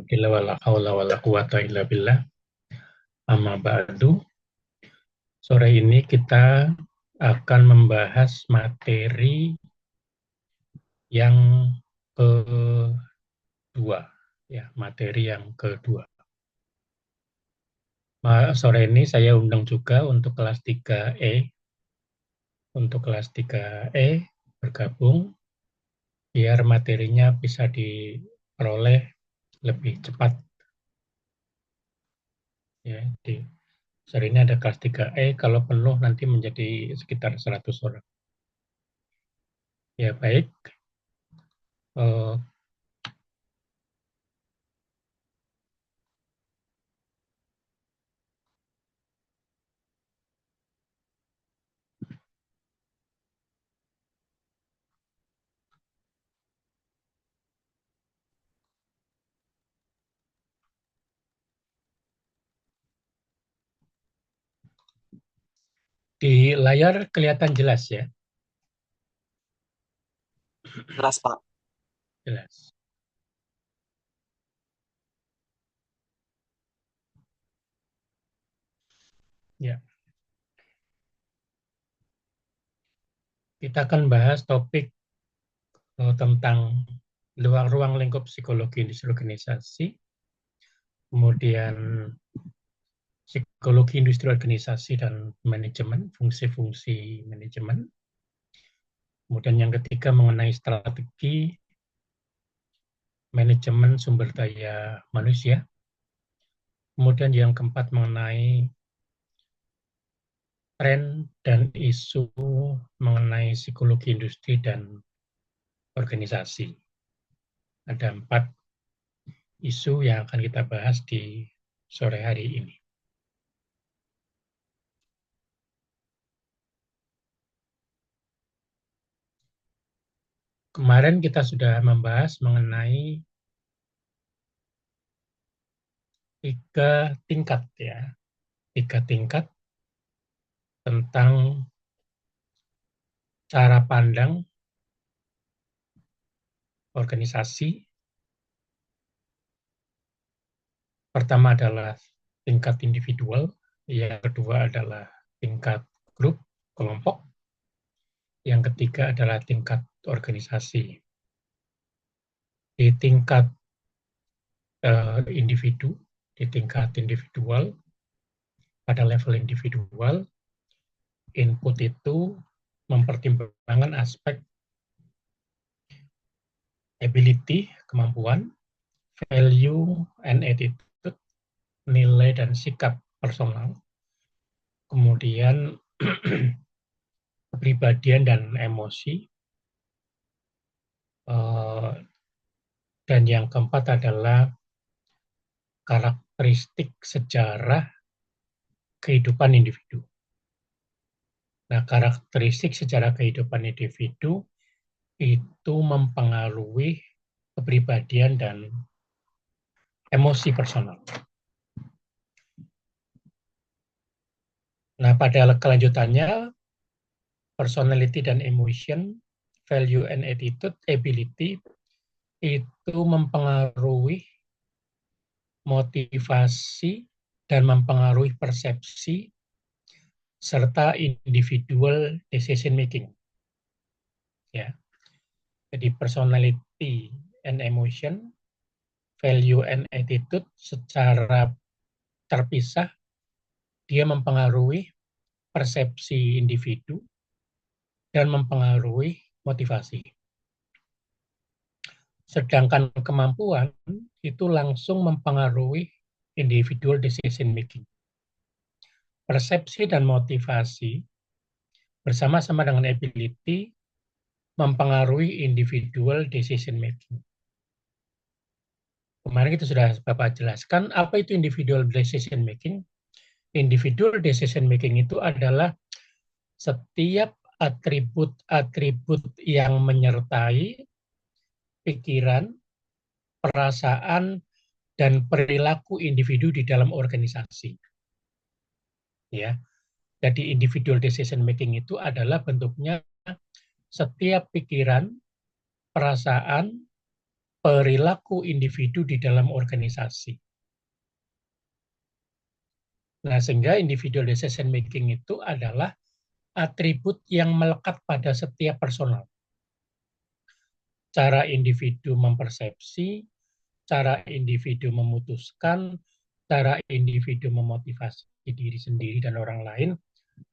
Alhamdulillah wala haula wala quwata illa billah. Amma ba'du. Sore ini kita akan membahas materi yang kedua, ya, materi yang kedua. Sore ini saya undang juga untuk kelas 3E. Untuk kelas 3E bergabung biar materinya bisa diperoleh lebih cepat. Ya, sore ini ada kelas 3E, kalau penuh nanti menjadi sekitar 100 orang. Ya, baik. Uh, Di layar kelihatan jelas ya? Jelas, Pak. Jelas. Ya, kita akan bahas topik tentang ruang lingkup psikologi industri organisasi, kemudian psikologi industri organisasi dan manajemen, fungsi-fungsi manajemen. Kemudian yang ketiga mengenai strategi manajemen sumber daya manusia. Kemudian yang keempat mengenai tren dan isu mengenai psikologi industri dan organisasi. Ada 4 isu yang akan kita bahas di sore hari ini. Kemarin kita sudah membahas mengenai 3 tingkat ya, 3 tingkat tentang cara pandang organisasi. Pertama adalah tingkat individual, yang kedua adalah tingkat grup, kelompok, yang ketiga adalah tingkat organisasi. Di tingkat individu, di tingkat individual, pada level individual, input itu mempertimbangkan aspek ability, kemampuan, value and attitude, nilai dan sikap personal, kemudian kepribadian dan emosi, dan yang keempat adalah karakteristik sejarah kehidupan individu. Nah, karakteristik sejarah kehidupan individu itu mempengaruhi kepribadian dan emosi personal. Nah, pada kelanjutannya, personality dan emotion, value and attitude, ability, itu mempengaruhi motivasi dan mempengaruhi persepsi serta individual decision making. Ya. Jadi personality and emotion, value and attitude secara terpisah dia mempengaruhi persepsi individu dan mempengaruhi motivasi. Sedangkan kemampuan itu langsung mempengaruhi individual decision making. Persepsi dan motivasi bersama-sama dengan ability mempengaruhi individual decision making. Kemarin kita sudah Bapak jelaskan apa itu individual decision making. Individual decision making itu adalah setiap atribut-atribut yang menyertai pikiran, perasaan, dan perilaku individu di dalam organisasi. Ya, jadi individual decision making itu adalah bentuknya setiap pikiran, perasaan, perilaku individu di dalam organisasi. Nah, sehingga individual decision making itu adalah atribut yang melekat pada setiap personal. Cara individu mempersepsi, cara individu memutuskan, cara individu memotivasi diri sendiri dan orang lain,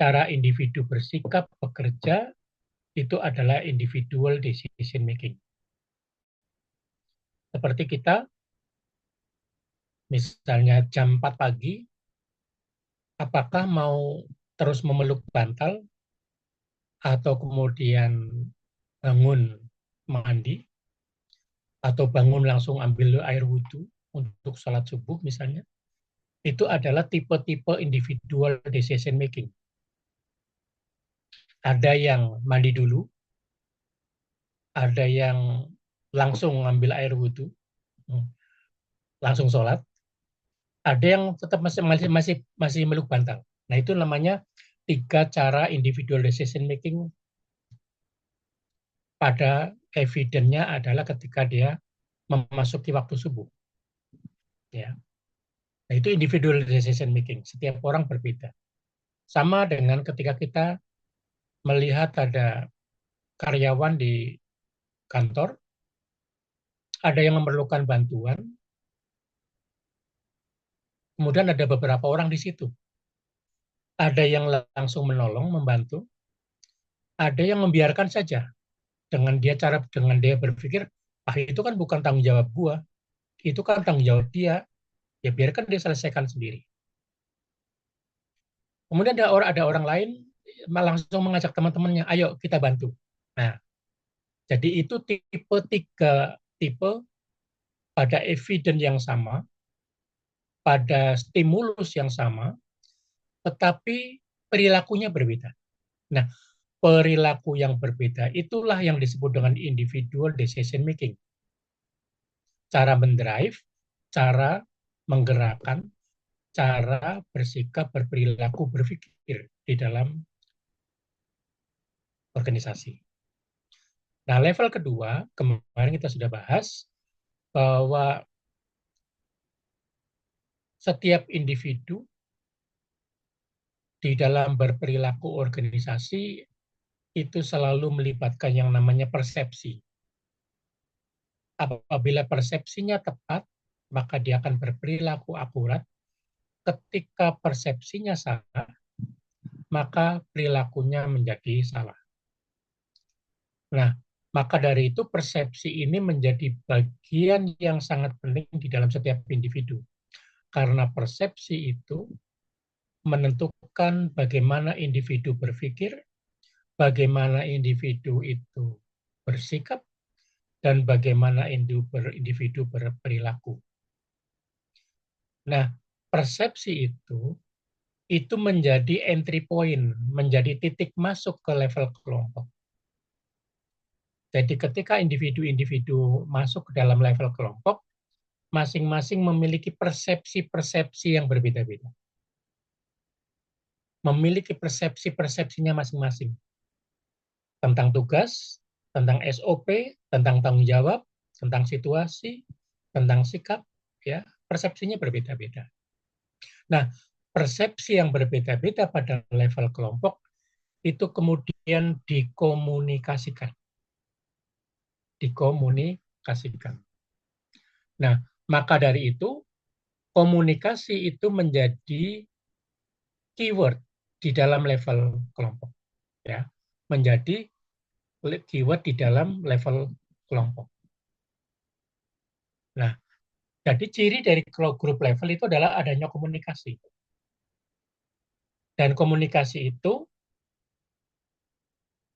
cara individu bersikap, bekerja, itu adalah individual decision making. Seperti kita, misalnya jam 4 pagi, apakah mau terus memeluk bantal, atau kemudian bangun mandi, atau bangun langsung ambil air wudhu untuk sholat subuh misalnya, itu adalah tipe-tipe individual decision making. Ada yang mandi dulu, ada yang langsung ngambil air wudhu, langsung sholat, ada yang tetap masih meluk bantal. Nah, itu namanya 3 cara individual decision making pada evidence-nya adalah ketika dia memasuki waktu subuh. Ya. Nah, itu individual decision making. Setiap orang berbeda. Sama dengan ketika kita melihat ada karyawan di kantor, ada yang memerlukan bantuan, kemudian ada beberapa orang di situ. Ada yang langsung menolong, membantu, ada yang membiarkan saja dengan dia berpikir, ah itu kan bukan tanggung jawab gua, itu kan tanggung jawab dia, ya biarkan dia selesaikan sendiri. Kemudian ada orang lain langsung mengajak teman-temannya, ayo kita bantu. Nah, jadi itu tiga tipe pada evidence yang sama, pada stimulus yang sama, tetapi perilakunya berbeda. Nah, perilaku yang berbeda itulah yang disebut dengan individual decision making. Cara mendrive, cara menggerakkan, cara bersikap, berperilaku, berpikir di dalam organisasi. Nah, level kedua, kemarin kita sudah bahas bahwa setiap individu di dalam berperilaku organisasi itu selalu melibatkan yang namanya persepsi. Apabila persepsinya tepat, maka dia akan berperilaku akurat. Ketika persepsinya salah, maka perilakunya menjadi salah. Nah, maka dari itu persepsi ini menjadi bagian yang sangat penting di dalam setiap individu. Karena persepsi itu menentukan bagaimana individu berpikir, bagaimana individu itu bersikap, dan bagaimana individu berperilaku. Nah, persepsi itu menjadi entry point, menjadi titik masuk ke level kelompok. Jadi ketika individu-individu masuk ke dalam level kelompok, masing-masing memiliki persepsi-persepsi yang berbeda-beda. Memiliki persepsi-persepsinya masing-masing. Tentang tugas, tentang SOP, tentang tanggung jawab, tentang situasi, tentang sikap, ya, persepsinya berbeda-beda. Nah, persepsi yang berbeda-beda pada level kelompok itu kemudian dikomunikasikan. Dikomunikasikan. Nah, maka dari itu komunikasi itu menjadi keyword di dalam level kelompok, ya, menjadi keyword di dalam level kelompok. Nah, jadi ciri dari grup level itu adalah adanya komunikasi. Dan komunikasi itu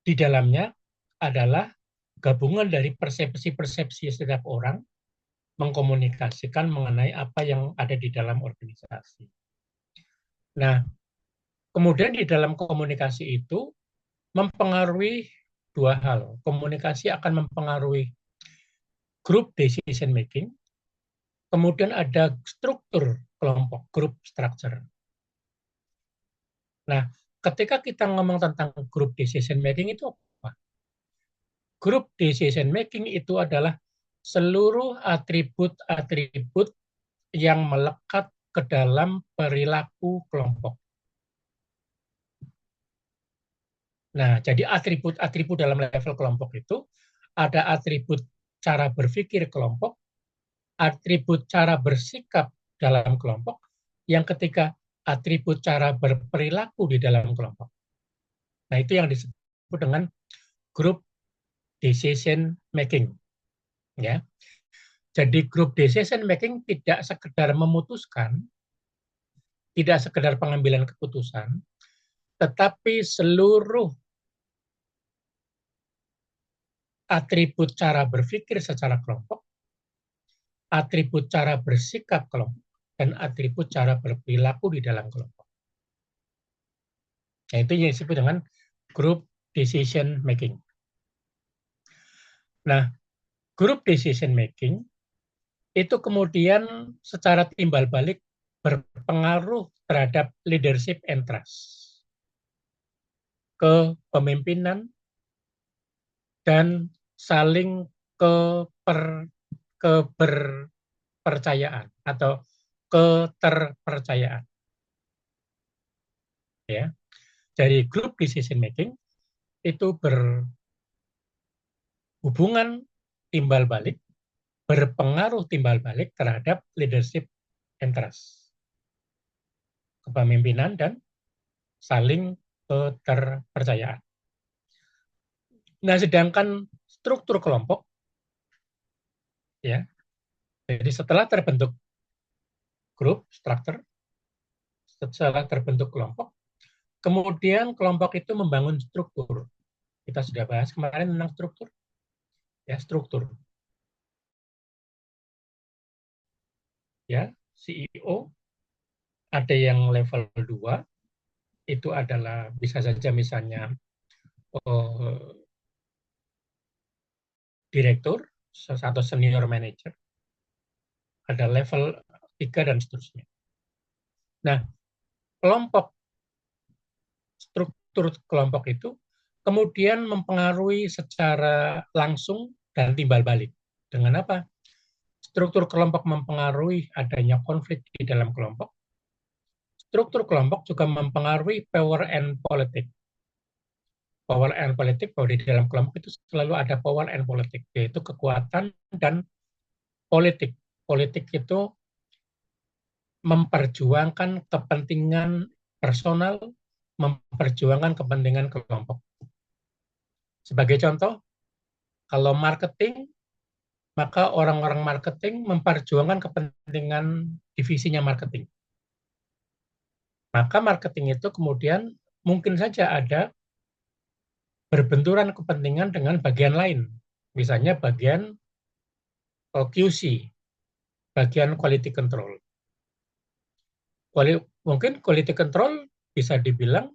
di dalamnya adalah gabungan dari persepsi-persepsi setiap orang mengkomunikasikan mengenai apa yang ada di dalam organisasi. Nah, kemudian di dalam komunikasi itu mempengaruhi 2 hal. Komunikasi akan mempengaruhi group decision making, kemudian ada struktur kelompok, group structure. Nah, ketika kita ngomong tentang group decision making itu apa? Group decision making itu adalah seluruh atribut-atribut yang melekat ke dalam perilaku kelompok. Nah, jadi atribut-atribut dalam level kelompok itu ada atribut cara berpikir kelompok, atribut cara bersikap dalam kelompok, yang ketiga atribut cara berperilaku di dalam kelompok. Nah, itu yang disebut dengan group decision making. Ya. Jadi group decision making tidak sekedar memutuskan, tidak sekedar pengambilan keputusan, tetapi seluruh atribut cara berpikir secara kelompok, atribut cara bersikap kelompok, dan atribut cara berperilaku di dalam kelompok. Nah, itu yang disebut dengan group decision making. Nah, group decision making itu kemudian secara timbal balik berpengaruh terhadap leadership and trust, kepemimpinan, dan saling kepercayaan atau keterpercayaan. Ya, dari group decision making itu berhubungan timbal balik, berpengaruh timbal balik terhadap leadership and trust, kepemimpinan dan saling keterpercayaan. Nah, sedangkan struktur kelompok, ya, jadi setelah terbentuk grup, struktur, setelah terbentuk kelompok, kemudian kelompok itu membangun struktur. Kita sudah bahas kemarin tentang struktur, ya, struktur. Ya, CEO ada yang level 2, itu adalah bisa saja misalnya direktur atau senior manager, ada level 3 dan seterusnya. Nah, kelompok, struktur kelompok itu kemudian mempengaruhi secara langsung dan timbal balik. Dengan apa? Struktur kelompok mempengaruhi adanya konflik di dalam kelompok. Struktur kelompok juga mempengaruhi power and politics. Power and politik, bahwa di dalam kelompok itu selalu ada power and politik, yaitu kekuatan dan politik. Politik itu memperjuangkan kepentingan personal, memperjuangkan kepentingan kelompok. Sebagai contoh, kalau marketing, maka orang-orang marketing memperjuangkan kepentingan divisinya marketing. Maka marketing itu kemudian mungkin saja ada berbenturan kepentingan dengan bagian lain. Misalnya bagian QC, bagian quality control. Mungkin quality control bisa dibilang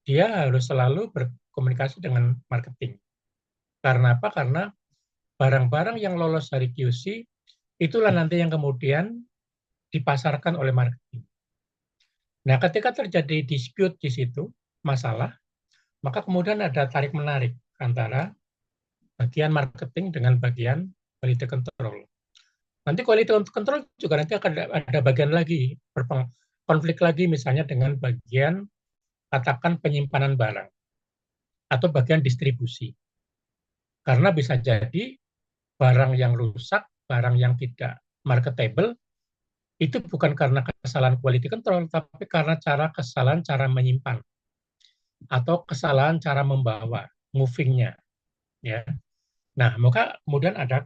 dia harus selalu berkomunikasi dengan marketing. Karena apa? Karena barang-barang yang lolos dari QC itulah nanti yang kemudian dipasarkan oleh marketing. Nah, ketika terjadi dispute di situ, masalah, maka kemudian ada tarik-menarik antara bagian marketing dengan bagian quality control. Nanti quality control juga nanti akan ada bagian lagi, konflik lagi misalnya dengan bagian katakan penyimpanan barang atau bagian distribusi. Karena bisa jadi barang yang rusak, barang yang tidak marketable, itu bukan karena kesalahan quality control, tapi karena kesalahan cara menyimpan atau kesalahan cara membawa, movingnya. Ya. Nah, maka kemudian ada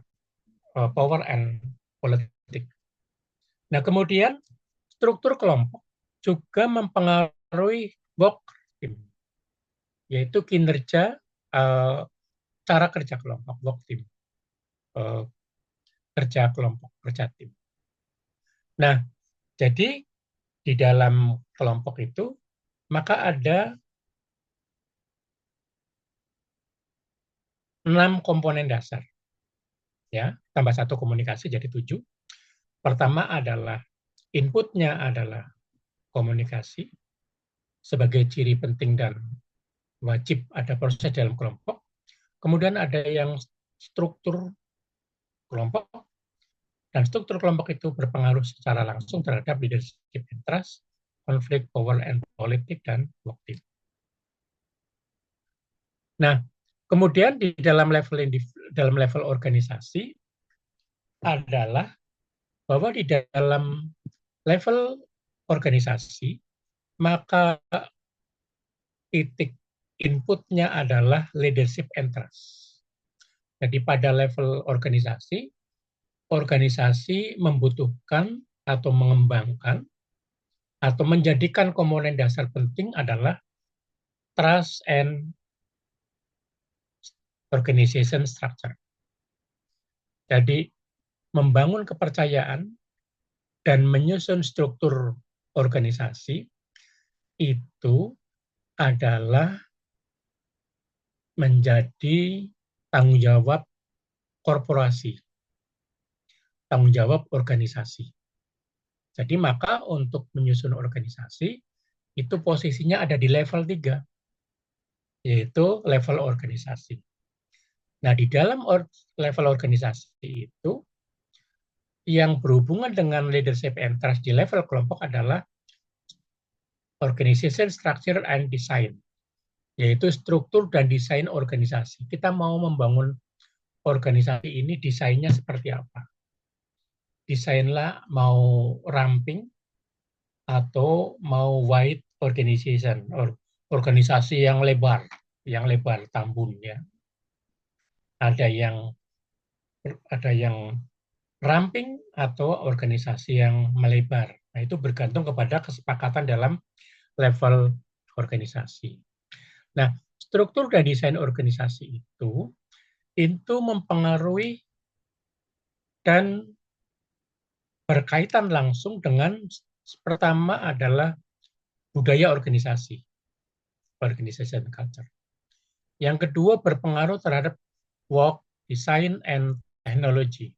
power and politics. Nah, kemudian struktur kelompok juga mempengaruhi work team, yaitu kinerja cara kerja kelompok, work team, kerja kelompok, kerja tim. Nah, jadi di dalam kelompok itu maka ada 6 komponen dasar. Ya, tambah 1 komunikasi jadi 7. Pertama adalah inputnya adalah komunikasi sebagai ciri penting dan wajib ada proses dalam kelompok. Kemudian ada yang struktur kelompok, dan struktur kelompok itu berpengaruh secara langsung terhadap leadership and trust, konflik power and politik, dan work team. Nah, kemudian di dalam level organisasi adalah bahwa di dalam level organisasi, maka titik inputnya adalah leadership and trust. Jadi pada level organisasi, organisasi membutuhkan atau mengembangkan atau menjadikan komponen dasar penting adalah trust and organization structure. Jadi membangun kepercayaan dan menyusun struktur organisasi itu adalah menjadi tanggung jawab korporasi, tanggung jawab organisasi. Jadi maka untuk menyusun organisasi, itu posisinya ada di level 3, yaitu level organisasi. Nah, di dalam level organisasi itu, yang berhubungan dengan leadership and trust di level kelompok adalah organization structure and design, yaitu struktur dan desain organisasi. Kita mau membangun organisasi ini, desainnya seperti apa? Desainlah mau ramping atau mau wide organization, organisasi yang lebar tambun ya. Ada yang ramping atau organisasi yang melebar. Nah, itu bergantung kepada kesepakatan dalam level organisasi. Nah, struktur dan desain organisasi itu mempengaruhi dan berkaitan langsung dengan pertama adalah budaya organisasi, organization culture. Yang kedua berpengaruh terhadap work, design, and technology.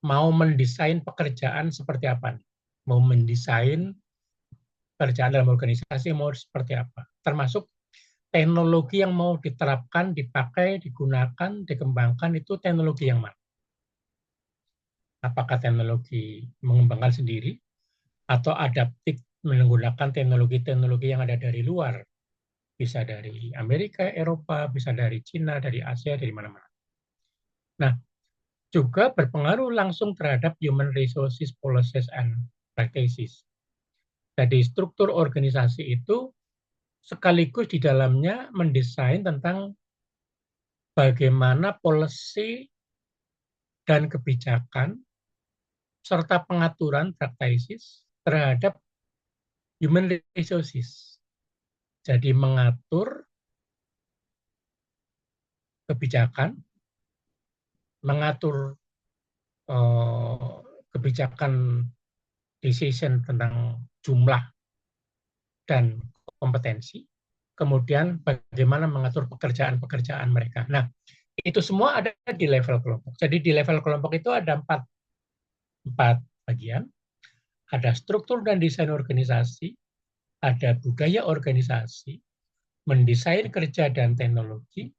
Mau mendesain pekerjaan seperti apa? Mau mendesain pekerjaan dalam organisasi mau seperti apa? Termasuk teknologi yang mau diterapkan, dipakai, digunakan, dikembangkan itu teknologi yang mana? Apakah teknologi mengembangkan sendiri atau adaptif menggunakan teknologi-teknologi yang ada dari luar? Bisa dari Amerika, Eropa, bisa dari Cina, dari Asia, dari mana-mana. Nah, juga berpengaruh langsung terhadap human resources policies and practices. Jadi struktur organisasi itu sekaligus di dalamnya mendesain tentang bagaimana policy dan kebijakan serta pengaturan practices terhadap human resources. Jadi mengatur kebijakan, mengatur kebijakan decision tentang jumlah dan kompetensi, kemudian bagaimana mengatur pekerjaan-pekerjaan mereka. Nah, itu semua ada di level kelompok. Jadi di level kelompok itu ada empat bagian. Ada struktur dan desain organisasi, ada budaya organisasi, mendesain kerja dan teknologi,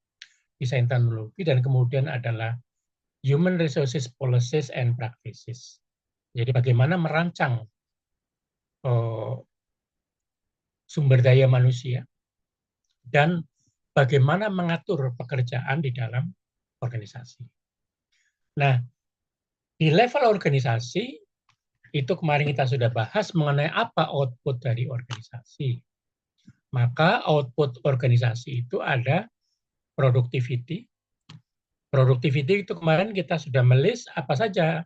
desain teknologi, dan kemudian adalah human resources policies and practices. Jadi bagaimana merancang sumber daya manusia dan bagaimana mengatur pekerjaan di dalam organisasi. Nah, di level organisasi, itu kemarin kita sudah bahas mengenai apa output dari organisasi. Maka output organisasi itu ada productivity. Productivity itu kemarin kita sudah melis apa saja.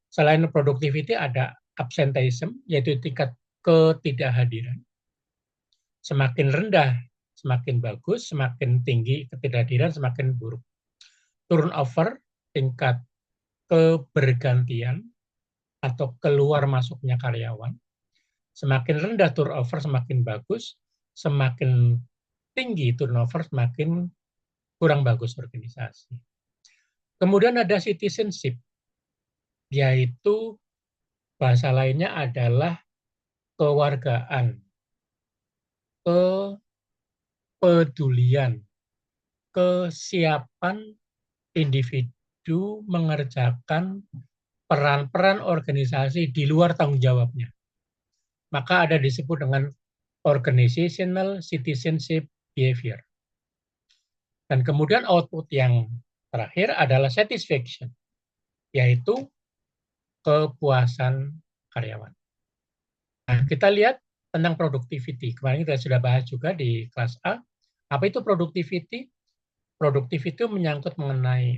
Selain productivity ada absenteeism, yaitu tingkat ketidakhadiran. Semakin rendah, semakin bagus, semakin tinggi ketidakhadiran, semakin buruk. Turnover, tingkat kebergantian atau keluar masuknya karyawan. Semakin rendah turnover, semakin bagus. Semakin tinggi turnover, semakin kurang bagus organisasi. Kemudian ada citizenship, yaitu bahasa lainnya adalah kewargaan, kepedulian, kesiapan individu individu mengerjakan peran-peran organisasi di luar tanggung jawabnya. Maka ada disebut dengan organizational citizenship behavior. Dan kemudian output yang terakhir adalah satisfaction, yaitu kepuasan karyawan. Nah, kita lihat tentang productivity. Kemarin kita sudah bahas juga di kelas A. Apa itu productivity? Productivity menyangkut mengenai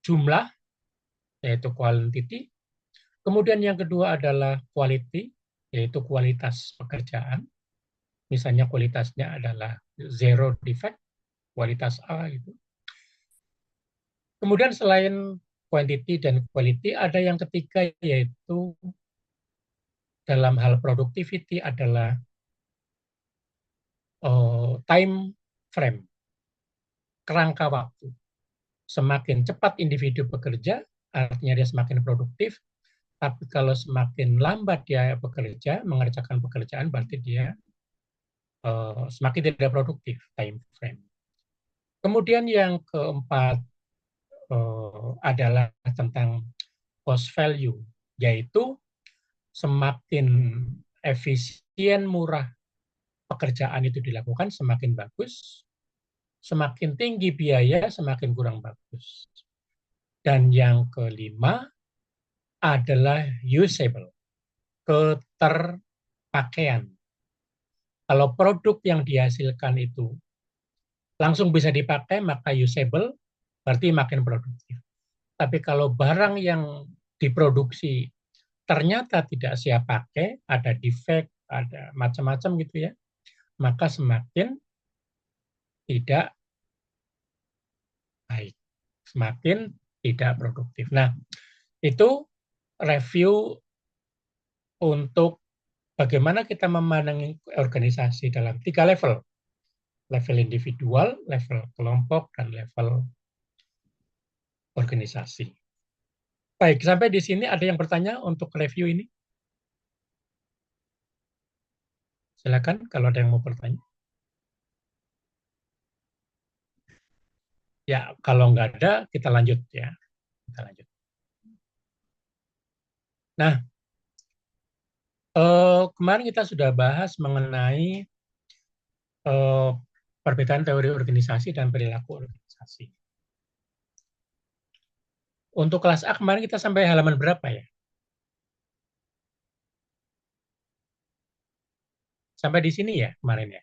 jumlah, yaitu quantity. Kemudian yang kedua adalah quality, yaitu kualitas pekerjaan. Misalnya kualitasnya adalah zero defect, kualitas A gitu. Kemudian selain quantity dan quality, ada yang ketiga yaitu dalam hal productivity adalah time frame, kerangka waktu. Semakin cepat individu bekerja, artinya dia semakin produktif. Tapi kalau semakin lambat dia bekerja, mengerjakan pekerjaan, berarti dia semakin tidak produktif, time frame. Kemudian yang keempat adalah tentang cost value, yaitu semakin efisien, murah pekerjaan itu dilakukan, semakin bagus. Semakin tinggi biaya, semakin kurang bagus. Dan yang kelima adalah usable, keterpakaian. Kalau produk yang dihasilkan itu langsung bisa dipakai, maka usable, berarti makin produktif. Tapi kalau barang yang diproduksi ternyata tidak siap pakai, ada defect, ada macam-macam gitu ya, maka semakin tidak baik, semakin tidak produktif. Nah, itu review untuk bagaimana kita memandangi organisasi dalam 3 level. Level individual, level kelompok, dan level organisasi. Baik, sampai di sini ada yang bertanya untuk review ini? Silakan kalau ada yang mau bertanya. Ya, kalau nggak ada, kita lanjut ya. Kita lanjut. Nah, kemarin kita sudah bahas mengenai perbedaan teori organisasi dan perilaku organisasi. Untuk kelas A kemarin kita sampai halaman berapa ya? Sampai di sini ya kemarin ya?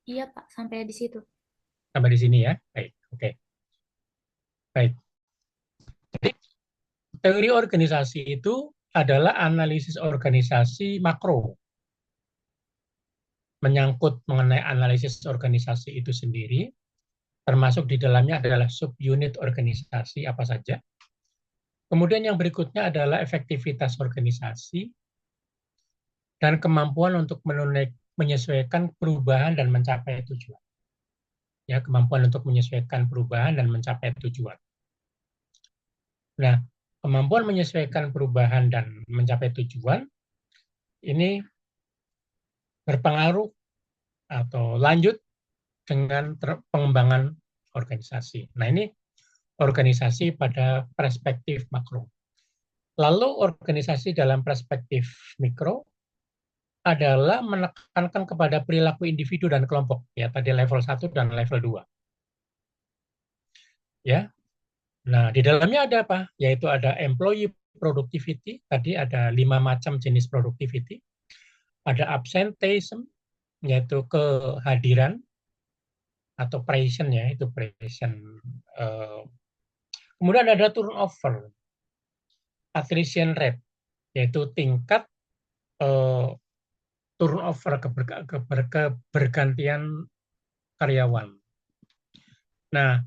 Iya, Pak, sampai di situ. Sampai di sini ya? Baik, oke. Baik. Jadi teori organisasi itu adalah analisis organisasi makro. Menyangkut mengenai analisis organisasi itu sendiri, termasuk di dalamnya adalah subunit organisasi apa saja. Kemudian yang berikutnya adalah efektivitas organisasi dan kemampuan untuk menyesuaikan perubahan dan mencapai tujuan. Ya, kemampuan untuk menyesuaikan perubahan dan mencapai tujuan. Nah, kemampuan menyesuaikan perubahan dan mencapai tujuan ini berpengaruh atau lanjut dengan pengembangan organisasi. Nah, ini organisasi pada perspektif makro. Lalu organisasi dalam perspektif mikro adalah menekankan kepada perilaku individu dan kelompok. Ya, tadi level 1 dan level 2. Ya. Nah, di dalamnya ada apa? Yaitu ada employee productivity, tadi ada 5 macam jenis productivity. Ada absenteeism, yaitu kehadiran atau present ya, itu present. Kemudian ada turnover, attrition rate, yaitu tingkat turnover kebergantian karyawan. Nah,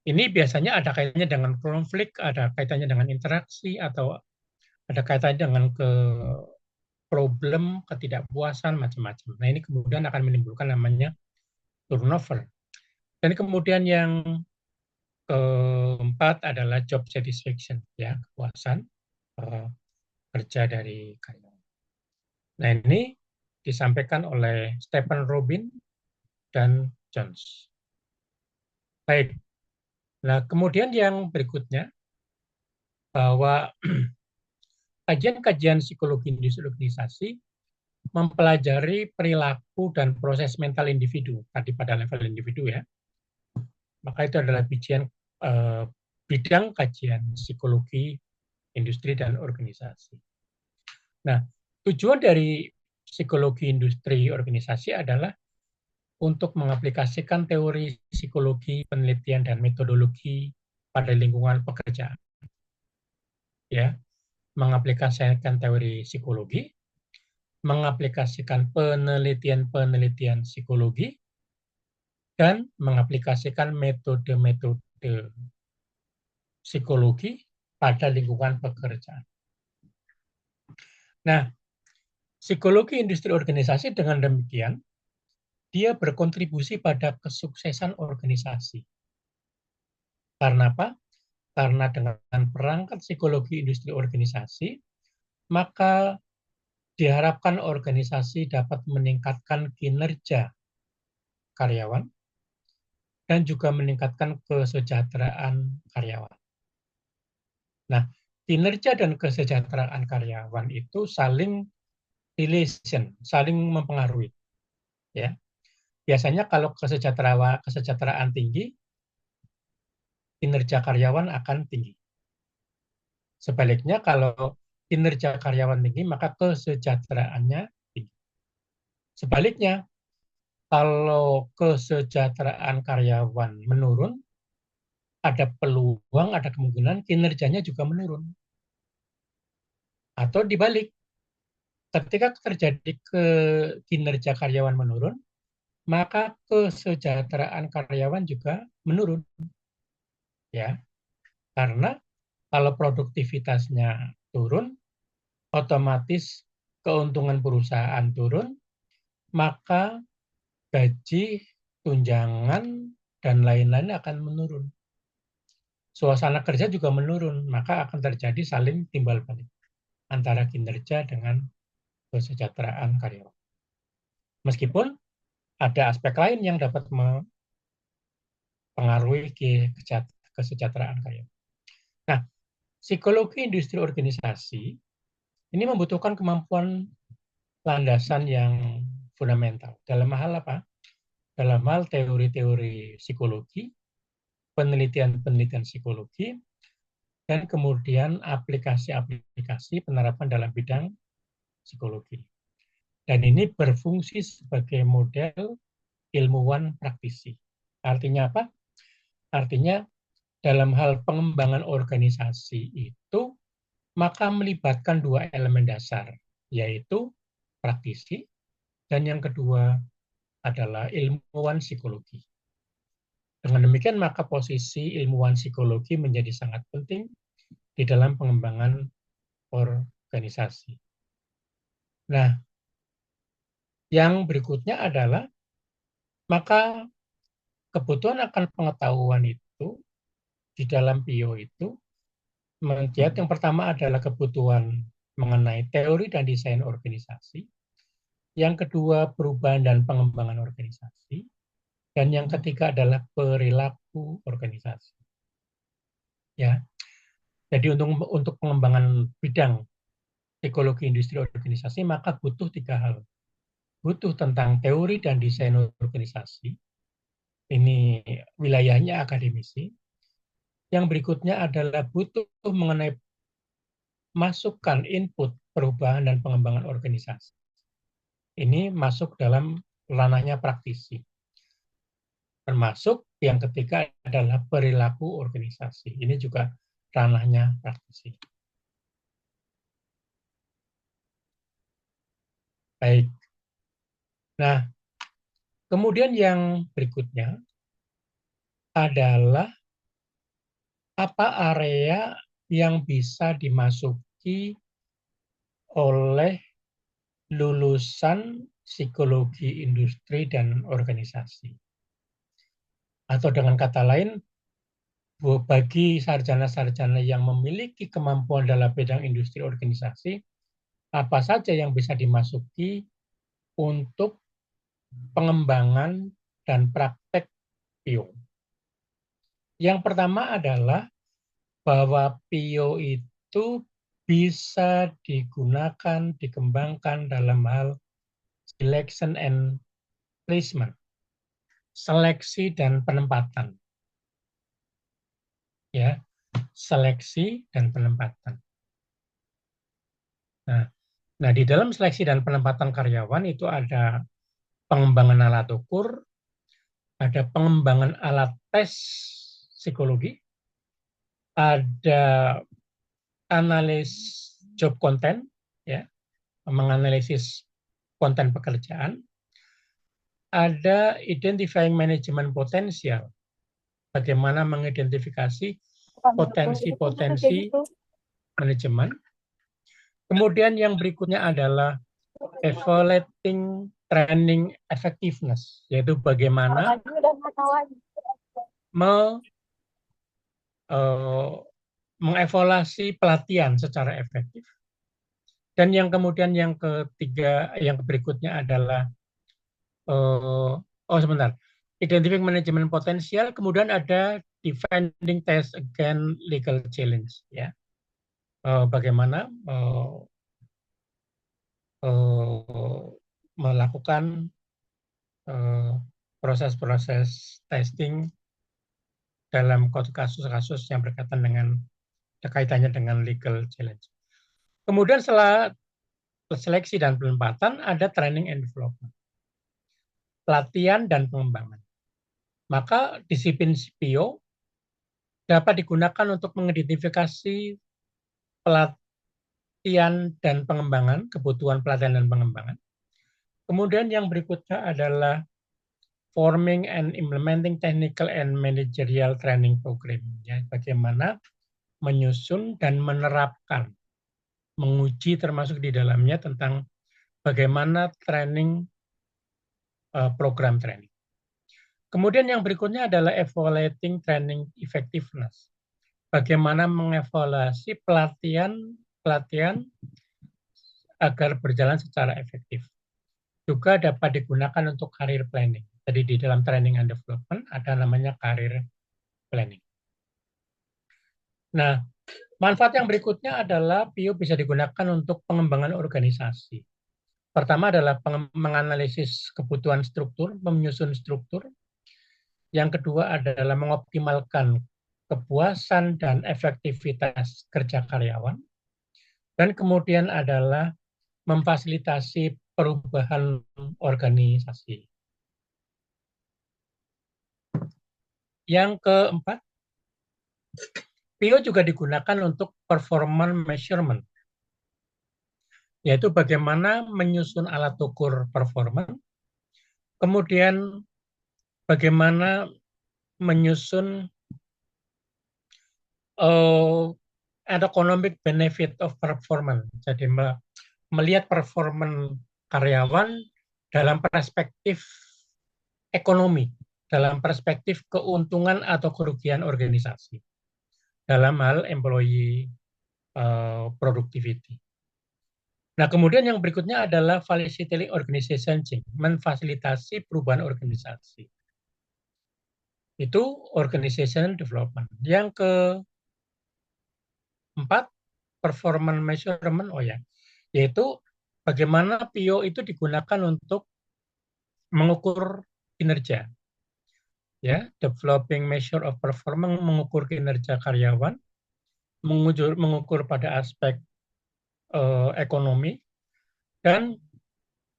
ini biasanya ada kaitannya dengan konflik, ada kaitannya dengan interaksi, atau ada kaitannya dengan problem, ketidakpuasan, macam-macam. Nah, ini kemudian akan menimbulkan namanya turnover. Dan kemudian yang keempat adalah job satisfaction, ya, kepuasan kerja dari karyawan. Nah, ini disampaikan oleh Stephen Robin dan Jones. Baik. Nah, kemudian yang berikutnya, bahwa kajian-kajian psikologi industri organisasi mempelajari perilaku dan proses mental individu, tadi pada level individu ya. Maka itu adalah bidang kajian psikologi industri dan organisasi. Nah, tujuan dari psikologi industri organisasi adalah untuk mengaplikasikan teori psikologi, penelitian, dan metodologi pada lingkungan pekerjaan. Ya, mengaplikasikan teori psikologi, mengaplikasikan penelitian-penelitian psikologi, dan mengaplikasikan metode-metode psikologi pada lingkungan pekerjaan. Nah, psikologi industri organisasi dengan demikian, dia berkontribusi pada kesuksesan organisasi. Karena apa? Karena dengan perangkat psikologi industri organisasi, maka diharapkan organisasi dapat meningkatkan kinerja karyawan dan juga meningkatkan kesejahteraan karyawan. Nah, kinerja dan kesejahteraan karyawan itu saling mempengaruhi. Ya, biasanya kalau kesejahteraan tinggi, kinerja karyawan akan tinggi. Sebaliknya kalau kinerja karyawan tinggi, maka kesejahteraannya tinggi. Sebaliknya, kalau kesejahteraan karyawan menurun, ada peluang, ada kemungkinan kinerjanya juga menurun. Atau dibalik, ketika terjadi kinerja karyawan menurun, maka kesejahteraan karyawan juga menurun. Ya, karena kalau produktivitasnya turun, otomatis keuntungan perusahaan turun, maka gaji, tunjangan, dan lain-lain akan menurun. Suasana kerja juga menurun, maka akan terjadi saling timbal balik antara kinerja dengan kesejahteraan karyawan. Meskipun ada aspek lain yang dapat mempengaruhi kesejahteraan karyawan. Nah, psikologi industri organisasi ini membutuhkan kemampuan landasan yang fundamental. Dalam hal apa? Dalam hal teori-teori psikologi, penelitian-penelitian psikologi, dan kemudian aplikasi-aplikasi penerapan dalam bidang psikologi. Dan ini berfungsi sebagai model ilmuwan praktisi. Artinya apa? Artinya dalam hal pengembangan organisasi itu, maka melibatkan dua elemen dasar, yaitu praktisi, dan yang kedua adalah ilmuwan psikologi. Dengan demikian, maka posisi ilmuwan psikologi menjadi sangat penting di dalam pengembangan organisasi. Nah, yang berikutnya adalah, maka kebutuhan akan pengetahuan itu di dalam PIO itu, yang pertama adalah kebutuhan mengenai teori dan desain organisasi, yang kedua perubahan dan pengembangan organisasi, dan yang ketiga adalah perilaku organisasi. Ya, jadi untuk pengembangan bidang psikologi industri organisasi, maka butuh tiga hal. Butuh tentang teori dan desain organisasi. Ini wilayahnya akademisi. Yang berikutnya adalah butuh mengenai masukan input perubahan dan pengembangan organisasi. Ini masuk dalam ranahnya praktisi. Termasuk yang ketiga adalah perilaku organisasi. Ini juga ranahnya praktisi. Baik. Nah, kemudian yang berikutnya adalah apa area yang bisa dimasuki oleh lulusan psikologi industri dan organisasi. Atau dengan kata lain, bagi sarjana-sarjana yang memiliki kemampuan dalam bidang industri organisasi, apa saja yang bisa dimasuki untuk pengembangan dan praktek PIO. Yang pertama adalah bahwa PIO itu bisa digunakan, dikembangkan dalam hal selection and placement, seleksi dan penempatan. Ya, seleksi dan penempatan. Nah, di dalam seleksi dan penempatan karyawan itu ada pengembangan alat ukur, ada pengembangan alat tes psikologi, ada analis job content, ya, menganalisis konten pekerjaan, ada identifying manajemen potensial, bagaimana mengidentifikasi potensi-potensi manajemen. Kemudian yang berikutnya adalah evaluating training effectiveness, yaitu bagaimana mengevaluasi pelatihan secara efektif. Dan yang kemudian yang ketiga, yang berikutnya adalah identifying manajemen potensial, kemudian ada defending test against legal challenge, ya. Bagaimana melakukan proses-proses testing dalam kasus-kasus yang kaitannya dengan legal challenge. Kemudian setelah seleksi dan penempatan ada training and development, pelatihan dan pengembangan. Maka disiplin PIO dapat digunakan untuk mengidentifikasi pelatihan dan pengembangan, kebutuhan pelatihan dan pengembangan. Kemudian yang berikutnya adalah forming and implementing technical and managerial training program. Ya, bagaimana menyusun dan menerapkan, menguji termasuk di dalamnya tentang bagaimana training, program training. Kemudian yang berikutnya adalah evaluating training effectiveness. Bagaimana mengevaluasi pelatihan agar berjalan secara efektif. Juga dapat digunakan untuk career planning. Jadi di dalam training and development ada namanya career planning. Nah, manfaat yang berikutnya adalah PIO bisa digunakan untuk pengembangan organisasi. Pertama adalah menganalisis kebutuhan struktur, menyusun struktur. Yang kedua adalah mengoptimalkan kepuasan dan efektivitas kerja karyawan. Dan kemudian adalah memfasilitasi perubahan organisasi. Yang keempat, PIO juga digunakan untuk performance measurement, yaitu bagaimana menyusun alat ukur performance, kemudian bagaimana menyusun economic benefit of performance. Jadi melihat performance karyawan dalam perspektif ekonomi, dalam perspektif keuntungan atau kerugian organisasi, dalam hal employee productivity. Nah, kemudian yang berikutnya adalah facilitating organization change, memfasilitasi perubahan organisasi. Itu organization development. Yang keempat, performance measurement, yaitu bagaimana PIO itu digunakan untuk mengukur kinerja. Ya, developing measure of performance, mengukur kinerja karyawan, mengukur pada aspek ekonomi, dan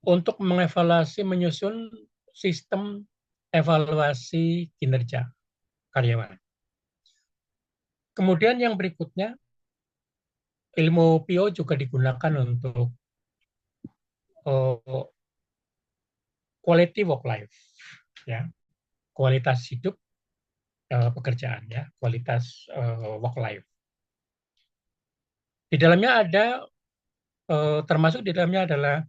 untuk mengevaluasi, menyusun sistem evaluasi kinerja karyawan. Kemudian yang berikutnya, ilmu PIO juga digunakan untuk quality work life, ya, kualitas hidup pekerjaan, ya, kualitas work life. Di dalamnya ada termasuk di dalamnya adalah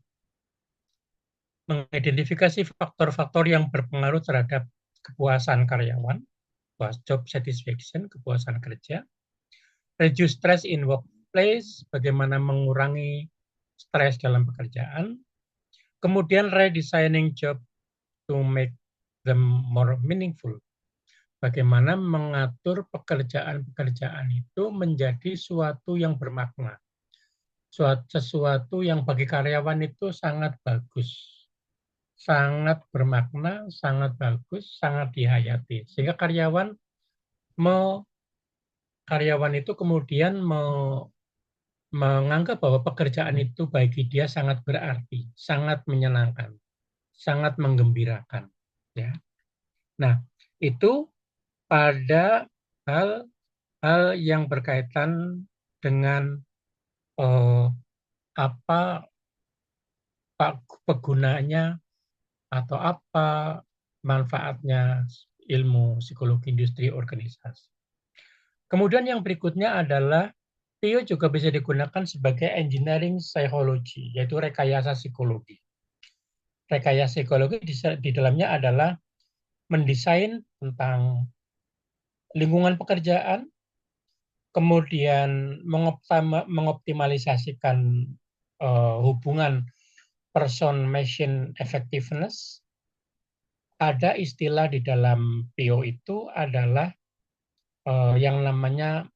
mengidentifikasi faktor-faktor yang berpengaruh terhadap kepuasan karyawan, job satisfaction, kepuasan kerja, reduce stress in workplace, bagaimana mengurangi stres dalam pekerjaan, kemudian redesigning job to make them more meaningful. Bagaimana mengatur pekerjaan-pekerjaan itu menjadi suatu yang bermakna, sesuatu yang bagi karyawan itu sangat bagus, sangat bermakna, sangat bagus, sangat dihayati. Sehingga karyawan itu kemudian menganggap bahwa pekerjaan itu bagi dia sangat berarti, sangat menyenangkan, sangat menggembirakan. Ya. Nah, itu pada hal yang berkaitan dengan eh, apa pegunanya atau apa manfaatnya ilmu psikologi industri organisasi. Kemudian yang berikutnya adalah PIO juga bisa digunakan sebagai engineering psychology, yaitu rekayasa psikologi. Rekayasa psikologi di dalamnya adalah mendesain tentang lingkungan pekerjaan, kemudian mengoptimalisasikan hubungan person-machine effectiveness. Ada istilah di dalam PIO itu adalah yang namanya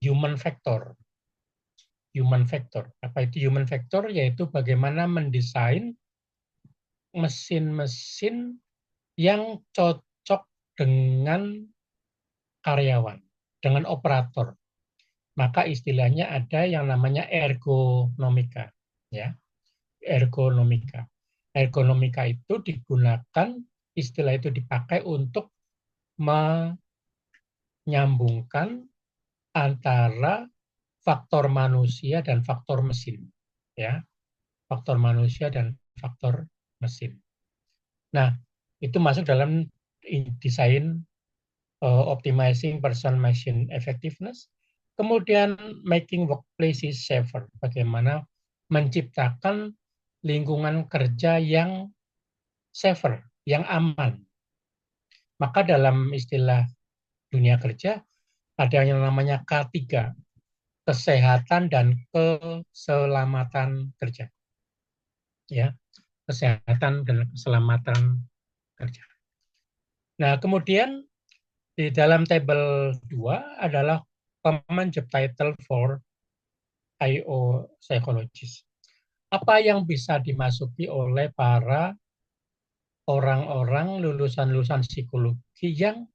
human factor. Human factor. Apa itu human factor? Yaitu bagaimana mendesain mesin-mesin yang cocok dengan karyawan, dengan operator. Maka istilahnya ada yang namanya ergonomika. Ya, ergonomika. Ergonomika itu digunakan, istilah itu dipakai untuk menyambungkan antara faktor manusia dan faktor mesin. Ya, faktor manusia dan faktor mesin. Nah, itu masuk dalam desain optimizing person-machine effectiveness. Kemudian making workplaces safer, bagaimana menciptakan lingkungan kerja yang safer, yang aman. Maka dalam istilah dunia kerja ada yang namanya K3, kesehatan dan keselamatan kerja. Ya, kesehatan dan keselamatan kerja. Nah, kemudian di dalam tabel 2 adalah common job title for IO psychologist. Apa yang bisa dimasuki oleh para orang-orang lulusan-lulusan psikologi yang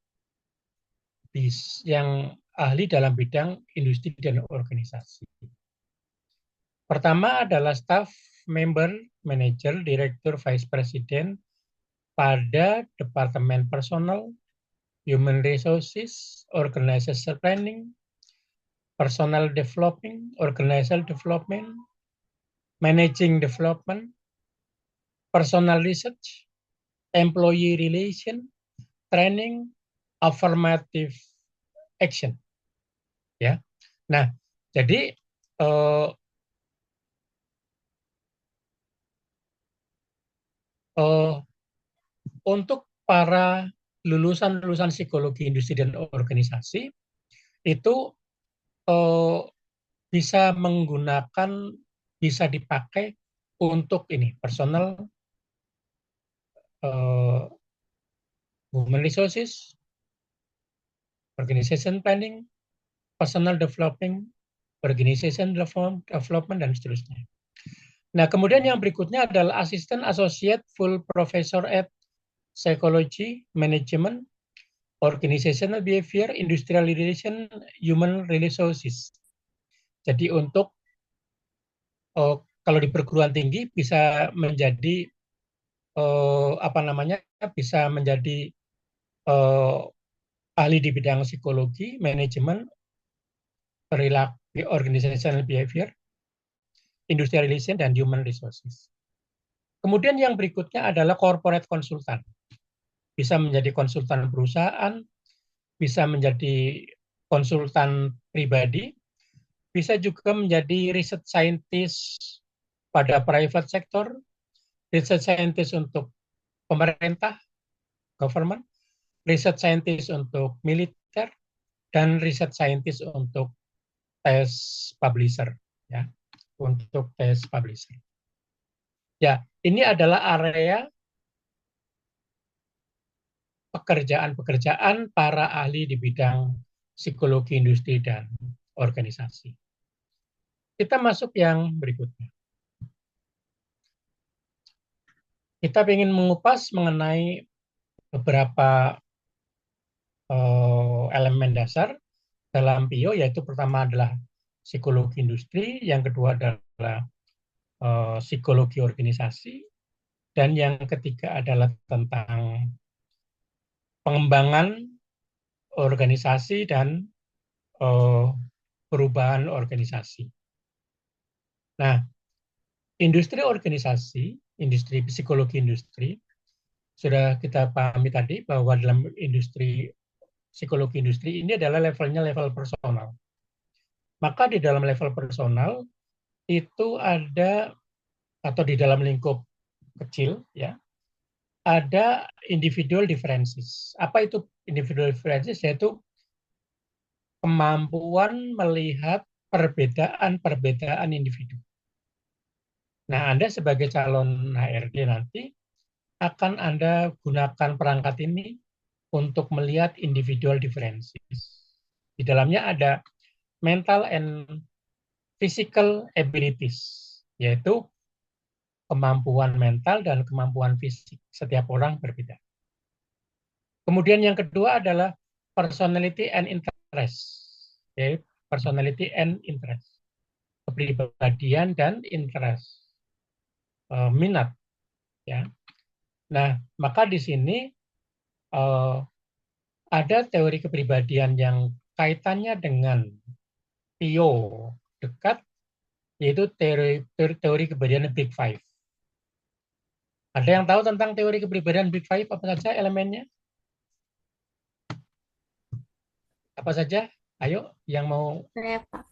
ahli dalam bidang industri dan organisasi. Pertama adalah staff member, manager, director, vice president pada departemen personal, human resources, organizational planning, personal development, organizational development, managing development, personal research, employee relation, training, affirmative action. Ya. Nah, jadi uh, uh, untuk para lulusan psikologi industri dan organisasi itu uh, bisa bisa dipakai untuk ini personal, human resources, organization planning, personal development, organization development, dan seterusnya. Nah, kemudian yang berikutnya adalah assistant associate full professor at psychology, management, organizational behavior, industrial relation, human resources. Jadi untuk kalau di perguruan tinggi bisa menjadi bisa menjadi ahli di bidang psikologi, manajemen, perilaku, organizational behavior, industrial relation, dan human resources. Kemudian yang berikutnya adalah corporate consultant. Bisa menjadi konsultan perusahaan, bisa menjadi konsultan pribadi, bisa juga menjadi research scientist pada private sector, research scientist untuk pemerintah, government, research scientist untuk militer, dan research scientist untuk test publisher. Ya, untuk test publisher. Ya, ini adalah area pekerjaan-pekerjaan para ahli di bidang psikologi industri dan organisasi. Kita masuk yang berikutnya. Kita ingin mengupas mengenai beberapa elemen dasar dalam PIO, yaitu pertama adalah psikologi industri, yang kedua adalah psikologi organisasi, dan yang ketiga adalah tentang pengembangan organisasi dan perubahan organisasi. Nah, industri organisasi, industri psikologi industri, sudah kita pahami tadi bahwa dalam industri psikologi industri ini adalah levelnya level personal. Maka di dalam level personal itu ada, atau di dalam lingkup kecil ya, ada individual differences. Apa itu individual differences? Yaitu kemampuan melihat perbedaan-perbedaan individu. Nah, Anda sebagai calon HRD nanti akan Anda gunakan perangkat ini untuk melihat individual differences. Di dalamnya ada mental and physical abilities, yaitu kemampuan mental dan kemampuan fisik. Setiap orang berbeda. Kemudian yang kedua adalah personality and interest, yaitu personality and interest, kepribadian dan interest, minat. Ya. Nah, maka di sini ada teori kepribadian yang kaitannya dengan PIO dekat, yaitu teori kepribadian Big Five. Ada yang tahu tentang teori kepribadian Big Five apa saja elemennya? Apa saja? Ayo, yang mau Saya, Pak.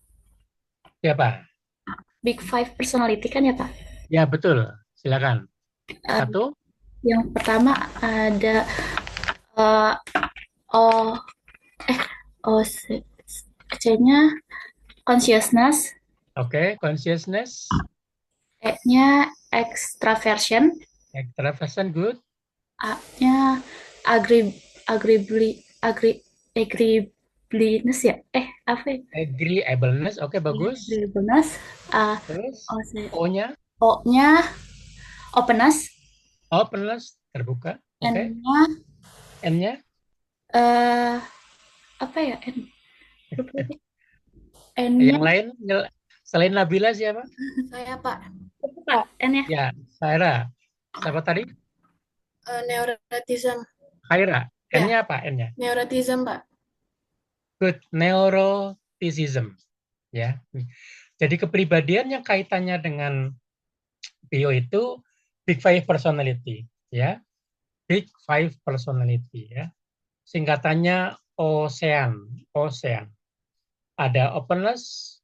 siapa? Big Five personality kan ya, Pak? Ya, betul. Silakan. Eh, Satu, yang pertama ada eh oh oh C-nya consciousness, oke, consciousness, E-nya extraversion, extraversion, good, A-nya agree agreeableness ya? Apa ya? agreeableness, oke, Iya, bagus. agreeableness. A Terus, O C O-nya, O-nya openness, openness, terbuka, oke. N-nya N-nya, eh apa ya? Lupa lagi. N-nya yang lain, selain Nabila siapa? saya Pak. Apa Pak? N-nya Ya, Saira. Siapa tadi? neuroticism. Khaira. Ya, N-nya apa? N-nya? neuroticism Pak. Good, neuroticism. Ya. Jadi kepribadian yang kaitannya dengan Bio itu Big Five Personality. Ya, Big Five Personality. Ya. Singkatannya OSEAN. OSEAN. Ada openness,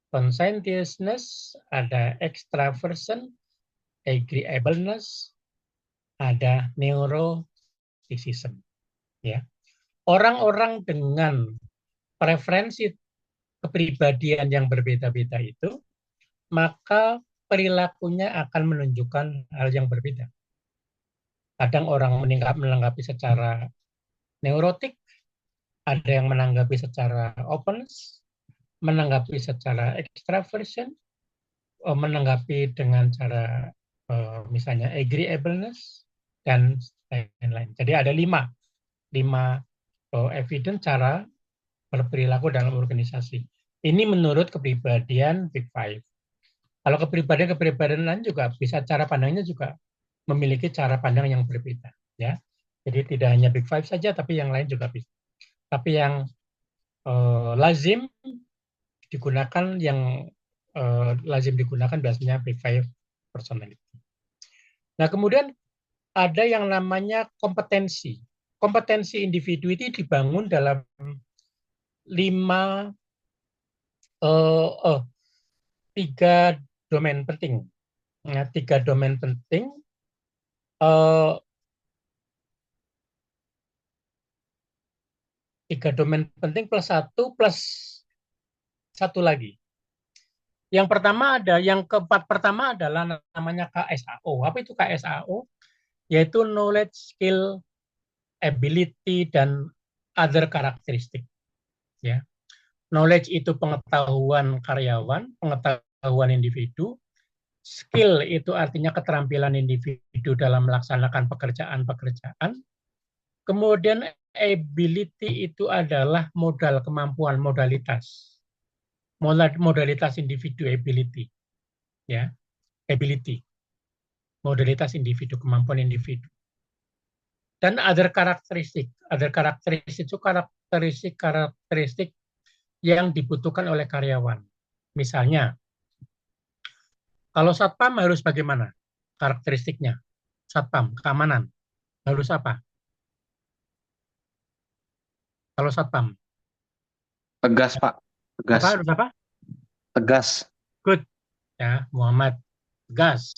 conscientiousness, ada extraversion, agreeableness, ada neuroticism. Ya. Orang-orang dengan preferensi kepribadian yang berbeda-beda itu, maka perilakunya akan menunjukkan hal yang berbeda. Kadang orang menanggapi secara neurotik, ada yang menanggapi secara openness, menanggapi secara extraversion, menanggapi dengan cara misalnya agreeableness, dan lain-lain. Jadi ada lima evidence cara berperilaku dalam organisasi. Ini menurut kepribadian Big Five. Kalau kepribadian lain juga bisa cara pandangnya juga memiliki cara pandang yang berbeda, ya. Jadi tidak hanya Big Five saja, tapi yang lain juga bisa. Tapi yang lazim digunakan, lazim digunakan biasanya Big Five personality. Nah, kemudian ada yang namanya kompetensi. Kompetensi individu itu dibangun dalam lima, tiga domain penting. Nah, tiga domain penting. Tiga domain penting plus satu lagi. Yang pertama yang keempat pertama adalah namanya KSAO. Apa itu KSAO? Yaitu knowledge, skill, ability, dan other karakteristik. Ya. Knowledge itu pengetahuan karyawan, pengetahuan individu. Skill itu artinya keterampilan individu dalam melaksanakan pekerjaan-pekerjaan. Kemudian ability itu adalah modal, kemampuan, modalitas. Modalitas individu, ability. Ya, ability. Modalitas individu, kemampuan individu. Dan other karakteristik. Other karakteristik itu karakteristik yang dibutuhkan oleh karyawan. Misalnya, kalau satpam harus bagaimana karakteristiknya? Satpam, keamanan, harus apa? Kalau satpam, Tegas, Pak. Tegas. apa harus apa? Tegas. Good, ya Muhammad, gas.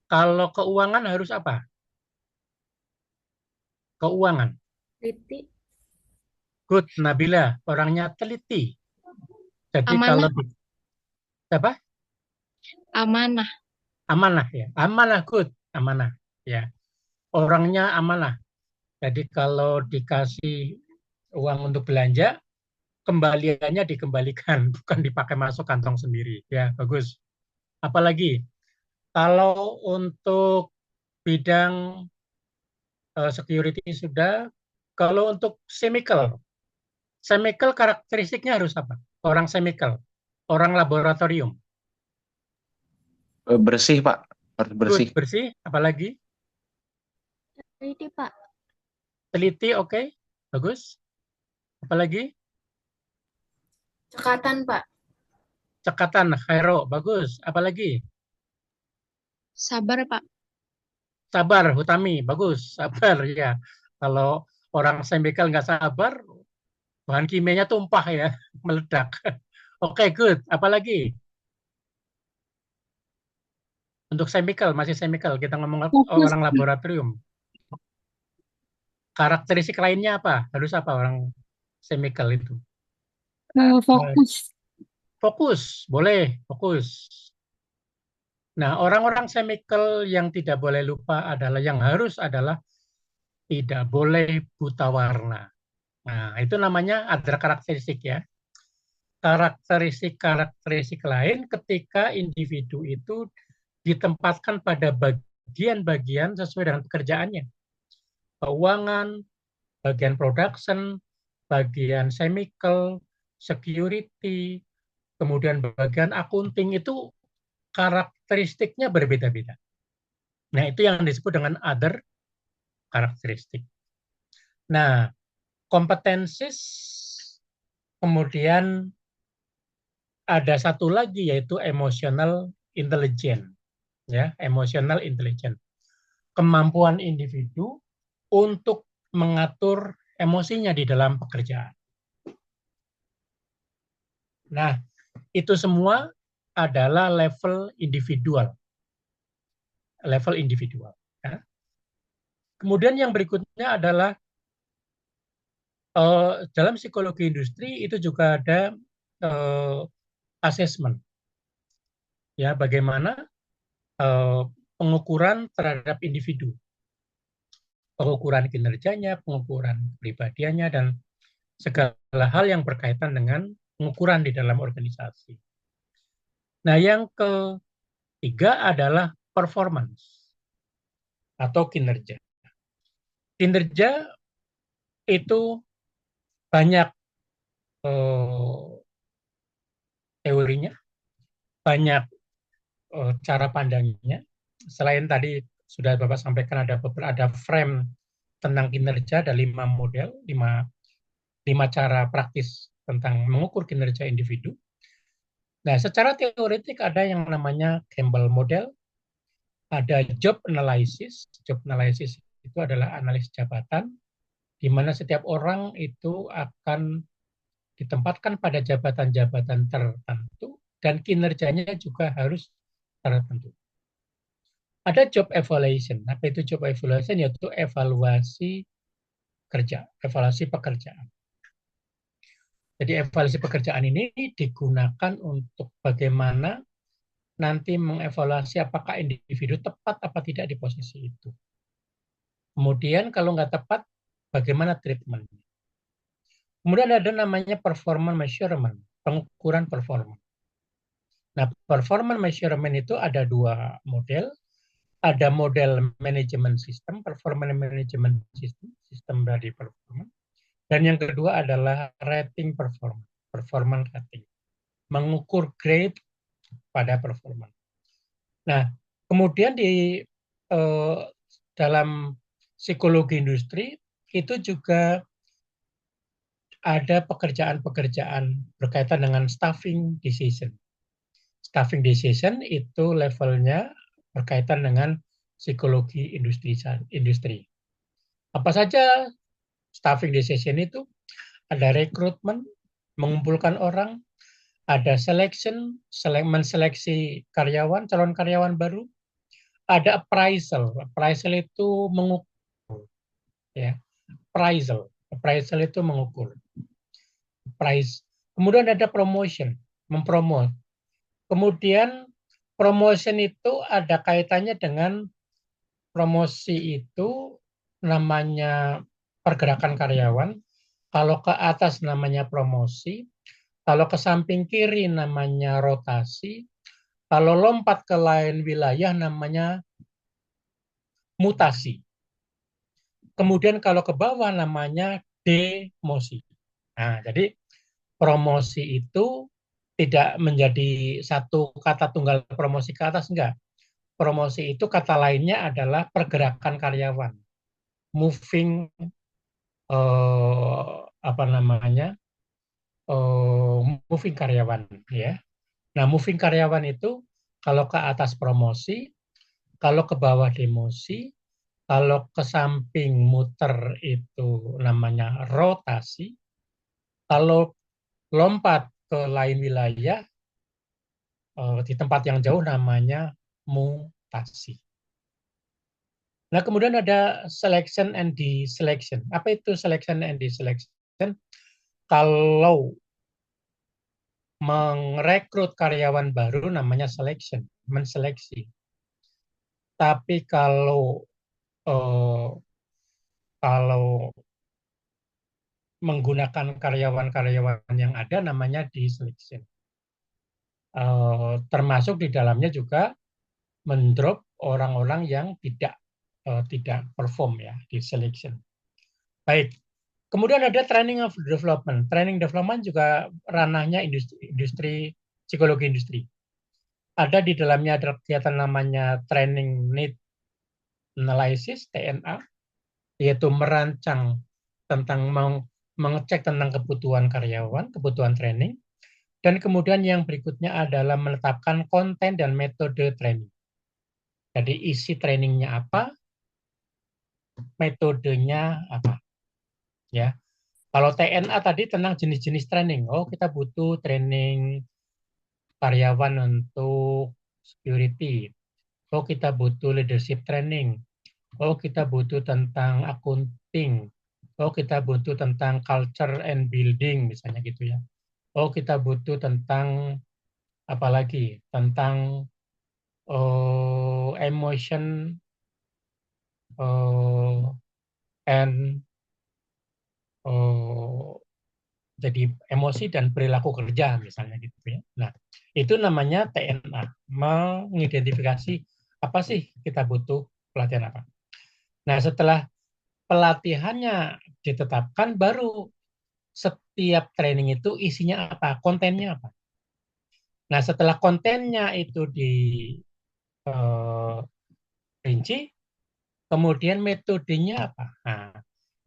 Kalau keuangan harus apa? Keuangan. Teliti. Good, Nabila, orangnya teliti. Jadi Amanah. kalau apa? Amanah. Amanah ya, amanah, good, amanah ya. Orangnya amanah. Jadi kalau dikasih uang untuk belanja, kembaliannya dikembalikan, bukan dipakai masuk kantong sendiri. Ya, bagus. Apalagi kalau untuk bidang security sudah, kalau untuk chemical karakteristiknya harus apa? Orang chemical, orang laboratorium. Bersih, Pak. Harus bersih. Good, bersih, apalagi? Teliti, Pak. Teliti, oke, bagus. Apalagi? Cekatan, Pak. Cekatan, Khairo, bagus. Apalagi? Sabar, Pak. Sabar, Hutami, bagus. Sabar, ya. Kalau orang chemical nggak sabar, bahan kimianya tumpah ya, meledak. Oke, good. Apalagi? Untuk chemical, masih chemical. Kita ngomong Fokus. orang laboratorium. Karakteristik lainnya apa? Harus apa orang chemical itu? Fokus. Fokus, boleh, fokus. Nah, orang-orang chemical yang tidak boleh lupa adalah, yang harus adalah tidak boleh buta warna. Nah, itu namanya ada karakteristik ya. Karakteristik lain ketika individu itu ditempatkan pada bagian-bagian sesuai dengan pekerjaannya. Keuangan, bagian production, bagian chemical, security, kemudian bagian accounting, itu karakteristiknya berbeda-beda. Nah, itu yang disebut dengan other karakteristik. Nah, kompetensis, kemudian ada satu lagi yaitu emotional intelligence, ya, emotional intelligence. Kemampuan individu untuk mengatur emosinya di dalam pekerjaan. Nah, itu semua adalah level individual. Level individual. Ya. Kemudian yang berikutnya adalah dalam psikologi industri itu juga ada assessment. Ya, bagaimana pengukuran terhadap individu. Pengukuran kinerjanya, pengukuran pribadiannya, dan segala hal yang berkaitan dengan pengukuran di dalam organisasi. Nah, yang ketiga adalah performance atau kinerja. Kinerja itu banyak teorinya, banyak cara pandangnya. Selain tadi sudah Bapak sampaikan ada frame tentang kinerja, ada 5 model, 5 cara praktis tentang mengukur kinerja individu. Nah, secara teoretik ada yang namanya Campbell model, ada job analysis. Job analysis itu adalah analis jabatan, di mana setiap orang itu akan ditempatkan pada jabatan-jabatan tertentu dan kinerjanya juga harus tertentu. Ada job evaluation. Apa itu job evaluation? Yaitu evaluasi kerja, evaluasi pekerjaan. Jadi evaluasi pekerjaan ini digunakan untuk bagaimana nanti mengevaluasi apakah individu tepat apa tidak di posisi itu. Kemudian kalau nggak tepat, bagaimana treatment? Kemudian ada namanya performance measurement, pengukuran performa. Nah, performance measurement itu ada dua model. Ada model manajemen sistem, performance management system, sistem dari performance. Dan yang kedua adalah rating performance, performance rating. Mengukur grade pada performance. Nah, kemudian di dalam psikologi industri itu juga ada pekerjaan-pekerjaan berkaitan dengan staffing decision. Staffing decision itu levelnya berkaitan dengan psikologi industri. Apa saja staffing decision itu? Ada rekrutmen, mengumpulkan orang, ada selection, menseleksi karyawan, calon karyawan baru, ada appraisal. Appraisal itu mengukur, ya. Appraisal itu mengukur. Price. Kemudian ada promotion, mempromot. Kemudian promotion itu ada kaitannya dengan promosi itu namanya pergerakan karyawan. Kalau ke atas namanya promosi, kalau ke samping kiri namanya rotasi, kalau lompat ke lain wilayah namanya mutasi. Kemudian kalau ke bawah namanya demosi. Nah, jadi promosi itu tidak menjadi satu kata tunggal promosi ke atas, enggak. Promosi itu kata lainnya adalah pergerakan karyawan, moving apa namanya, moving karyawan, ya. Nah, moving karyawan itu kalau ke atas promosi, kalau ke bawah demosi, kalau ke samping muter itu namanya rotasi, kalau lompat ke lain wilayah di tempat yang jauh namanya mutasi. Nah, kemudian ada selection and deselection. Apa itu selection and deselection? Kalau merekrut karyawan baru namanya selection, menseleksi. Tapi kalau menggunakan karyawan-karyawan yang ada namanya deselection. Termasuk di dalamnya juga mendrop orang-orang yang tidak perform ya di selection. Baik. Kemudian ada training of development. Training development juga ranahnya industri psikologi industri. Ada di dalamnya ada kegiatan namanya training need analysis TNA, yaitu merancang tentang mengecek tentang kebutuhan karyawan, kebutuhan training. Dan kemudian yang berikutnya adalah menetapkan konten dan metode training. Jadi isi trainingnya apa, metodenya apa. Ya. Kalau TNA tadi tentang jenis-jenis training. Oh, kita butuh training karyawan untuk security. Oh, kita butuh leadership training. Oh, kita butuh tentang accounting. Oh, kita butuh tentang culture and building, misalnya gitu ya. Oh, kita butuh tentang apa lagi? Tentang emotion and jadi emosi dan perilaku kerja misalnya gitu ya. Nah, itu namanya TNA, mengidentifikasi apa sih kita butuh pelatihan apa. Nah, setelah pelatihannya ditetapkan baru setiap training itu isinya apa, kontennya apa. Nah, setelah kontennya itu dirinci, kemudian metodenya apa? Nah,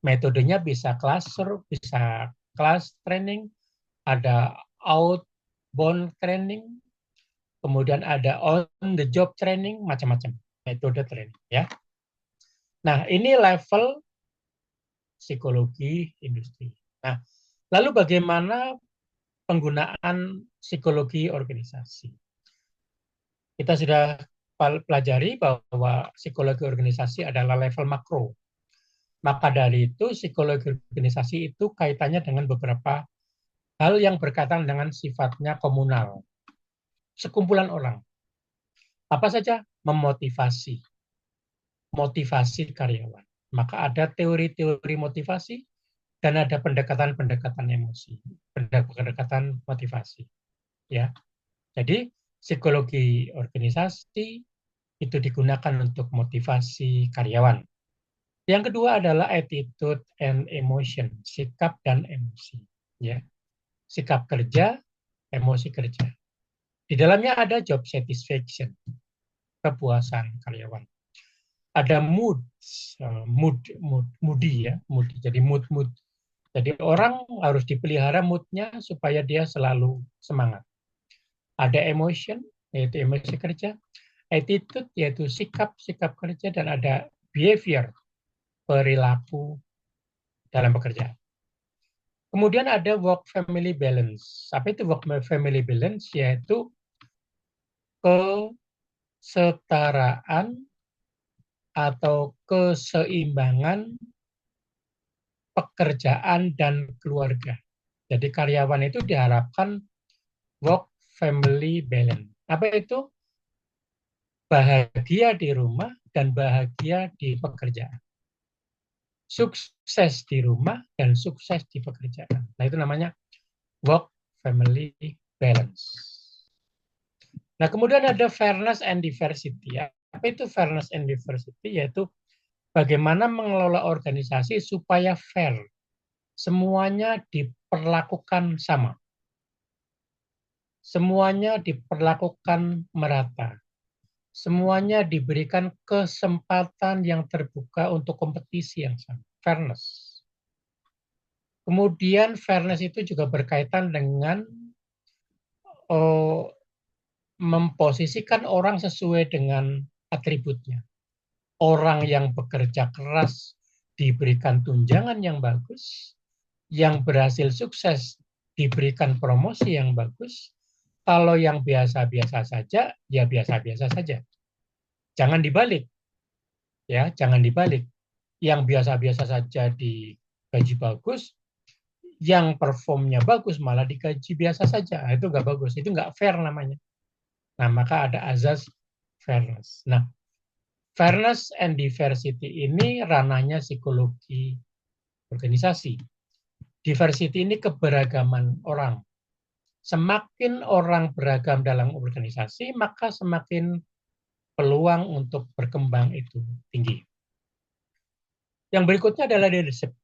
metodenya bisa classroom, bisa class training, ada outbound training, kemudian ada on the job training, macam-macam metode training ya. Nah, ini level psikologi industri. Nah, lalu bagaimana penggunaan psikologi organisasi? Kita sudah pelajari bahwa psikologi organisasi adalah level makro. Maka dari itu psikologi organisasi itu kaitannya dengan beberapa hal yang berkaitan dengan sifatnya komunal. Sekumpulan orang. Apa saja? Memotivasi. Motivasi karyawan. Maka ada teori-teori motivasi dan ada pendekatan-pendekatan emosi, pendekatan motivasi. Ya, jadi psikologi organisasi itu digunakan untuk motivasi karyawan. Yang kedua adalah attitude and emotion, sikap dan emosi. Ya, sikap kerja, emosi kerja. Di dalamnya ada job satisfaction, kepuasan karyawan. Ada moody ya, moody. Jadi mood. Jadi orang harus dipelihara moodnya supaya dia selalu semangat. Ada emotion, yaitu emosi kerja. Attitude, yaitu sikap kerja. Dan ada behavior, perilaku dalam pekerjaan. Kemudian ada work-family balance. Apa itu work-family balance? Yaitu kesetaraan atau keseimbangan pekerjaan dan keluarga. Jadi karyawan itu diharapkan work-family balance. Apa itu? Bahagia di rumah dan bahagia di pekerjaan. Sukses di rumah dan sukses di pekerjaan. Nah, itu namanya work-family balance. Nah, kemudian ada fairness and diversity. Apa itu fairness and diversity? Yaitu bagaimana mengelola organisasi supaya fair. Semuanya diperlakukan sama. Semuanya diperlakukan merata. Semuanya diberikan kesempatan yang terbuka untuk kompetisi yang sama. Fairness. Kemudian fairness itu juga berkaitan dengan memposisikan orang sesuai dengan atributnya. Orang yang bekerja keras diberikan tunjangan yang bagus, yang berhasil sukses diberikan promosi yang bagus. Kalau yang biasa-biasa saja, ya biasa-biasa saja. Jangan dibalik. Ya, jangan dibalik. Yang biasa-biasa saja digaji bagus, yang performnya bagus malah digaji biasa saja. Itu nggak bagus, itu nggak fair namanya. Nah, maka ada azas fairness. Nah, fairness and diversity ini ranahnya psikologi organisasi. Diversity ini keberagaman orang. Semakin orang beragam dalam organisasi, maka semakin peluang untuk berkembang itu tinggi. Yang berikutnya adalah leadership.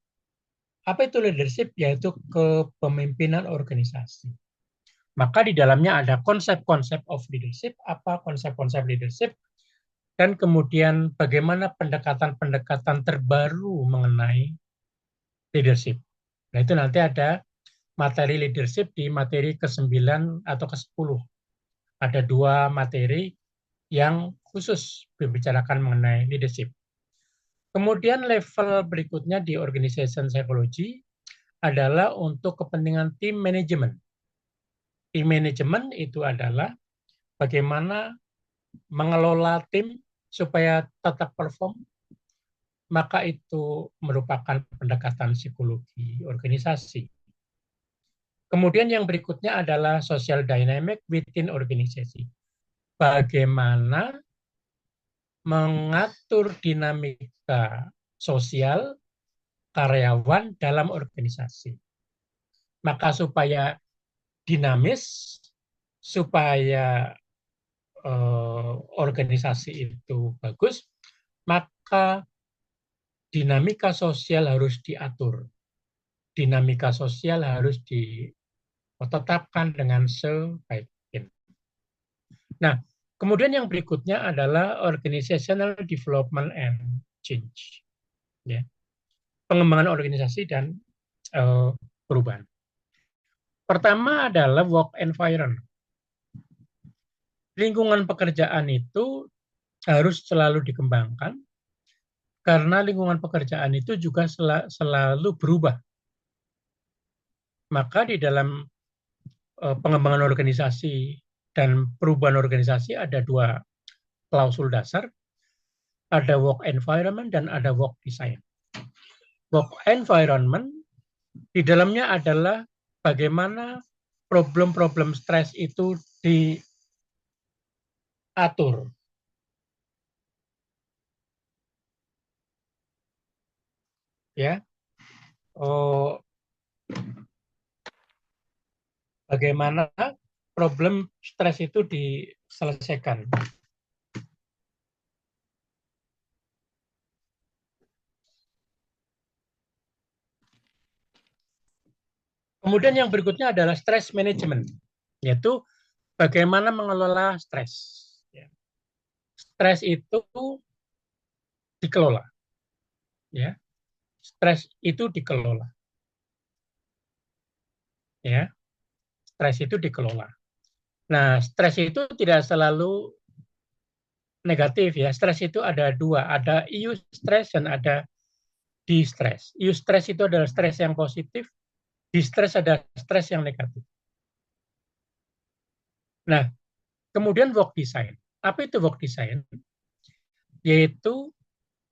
Apa itu leadership? Yaitu kepemimpinan organisasi. Maka di dalamnya ada konsep-konsep of leadership, apa konsep-konsep leadership, dan kemudian bagaimana pendekatan-pendekatan terbaru mengenai leadership. Nah, itu nanti ada materi leadership di materi ke-9 atau ke-10. Ada 2 materi yang khusus membicarakan mengenai leadership. Kemudian level berikutnya di organization psychology adalah untuk kepentingan tim manajemen. Tim manajemen itu adalah bagaimana mengelola tim supaya tetap perform, maka itu merupakan pendekatan psikologi organisasi. Kemudian yang berikutnya adalah social dynamic within organisasi. Bagaimana mengatur dinamika sosial karyawan dalam organisasi. Maka supaya dinamis, supaya organisasi itu bagus, maka dinamika sosial harus diatur. Dinamika sosial harus ditetapkan dengan sebaik mungkin. Nah, kemudian yang berikutnya adalah organizational development and change. Ya. Pengembangan organisasi dan perubahan. Pertama adalah work environment. Lingkungan pekerjaan itu harus selalu dikembangkan karena lingkungan pekerjaan itu juga selalu berubah. Maka di dalam pengembangan organisasi dan perubahan organisasi ada 2 klausul dasar, ada work environment dan ada work design. Work environment di dalamnya adalah bagaimana problem-problem stres itu diatur. ya, bagaimana problem stres itu diselesaikan. Kemudian yang berikutnya adalah stress management, yaitu bagaimana mengelola stres. Stres itu dikelola, ya. Stres itu dikelola, ya. Stres itu dikelola. Nah, stres itu tidak selalu negatif, ya. Stres itu ada dua, ada eustress dan ada distress. Eustress itu adalah stres yang positif, distress adalah stres yang negatif. Nah, kemudian work design. Apa itu work design? Yaitu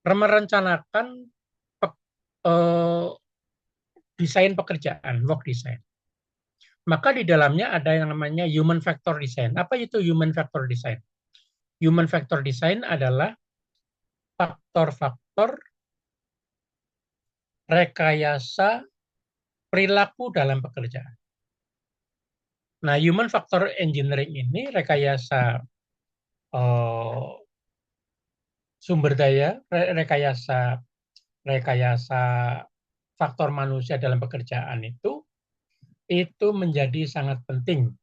merencanakan desain pekerjaan, work design. Maka di dalamnya ada yang namanya human factor design. Apa itu human factor design? Human factor design adalah faktor-faktor rekayasa perilaku dalam pekerjaan. Nah, human factor engineering ini rekayasa sumber daya, rekayasa faktor manusia dalam pekerjaan itu menjadi sangat penting.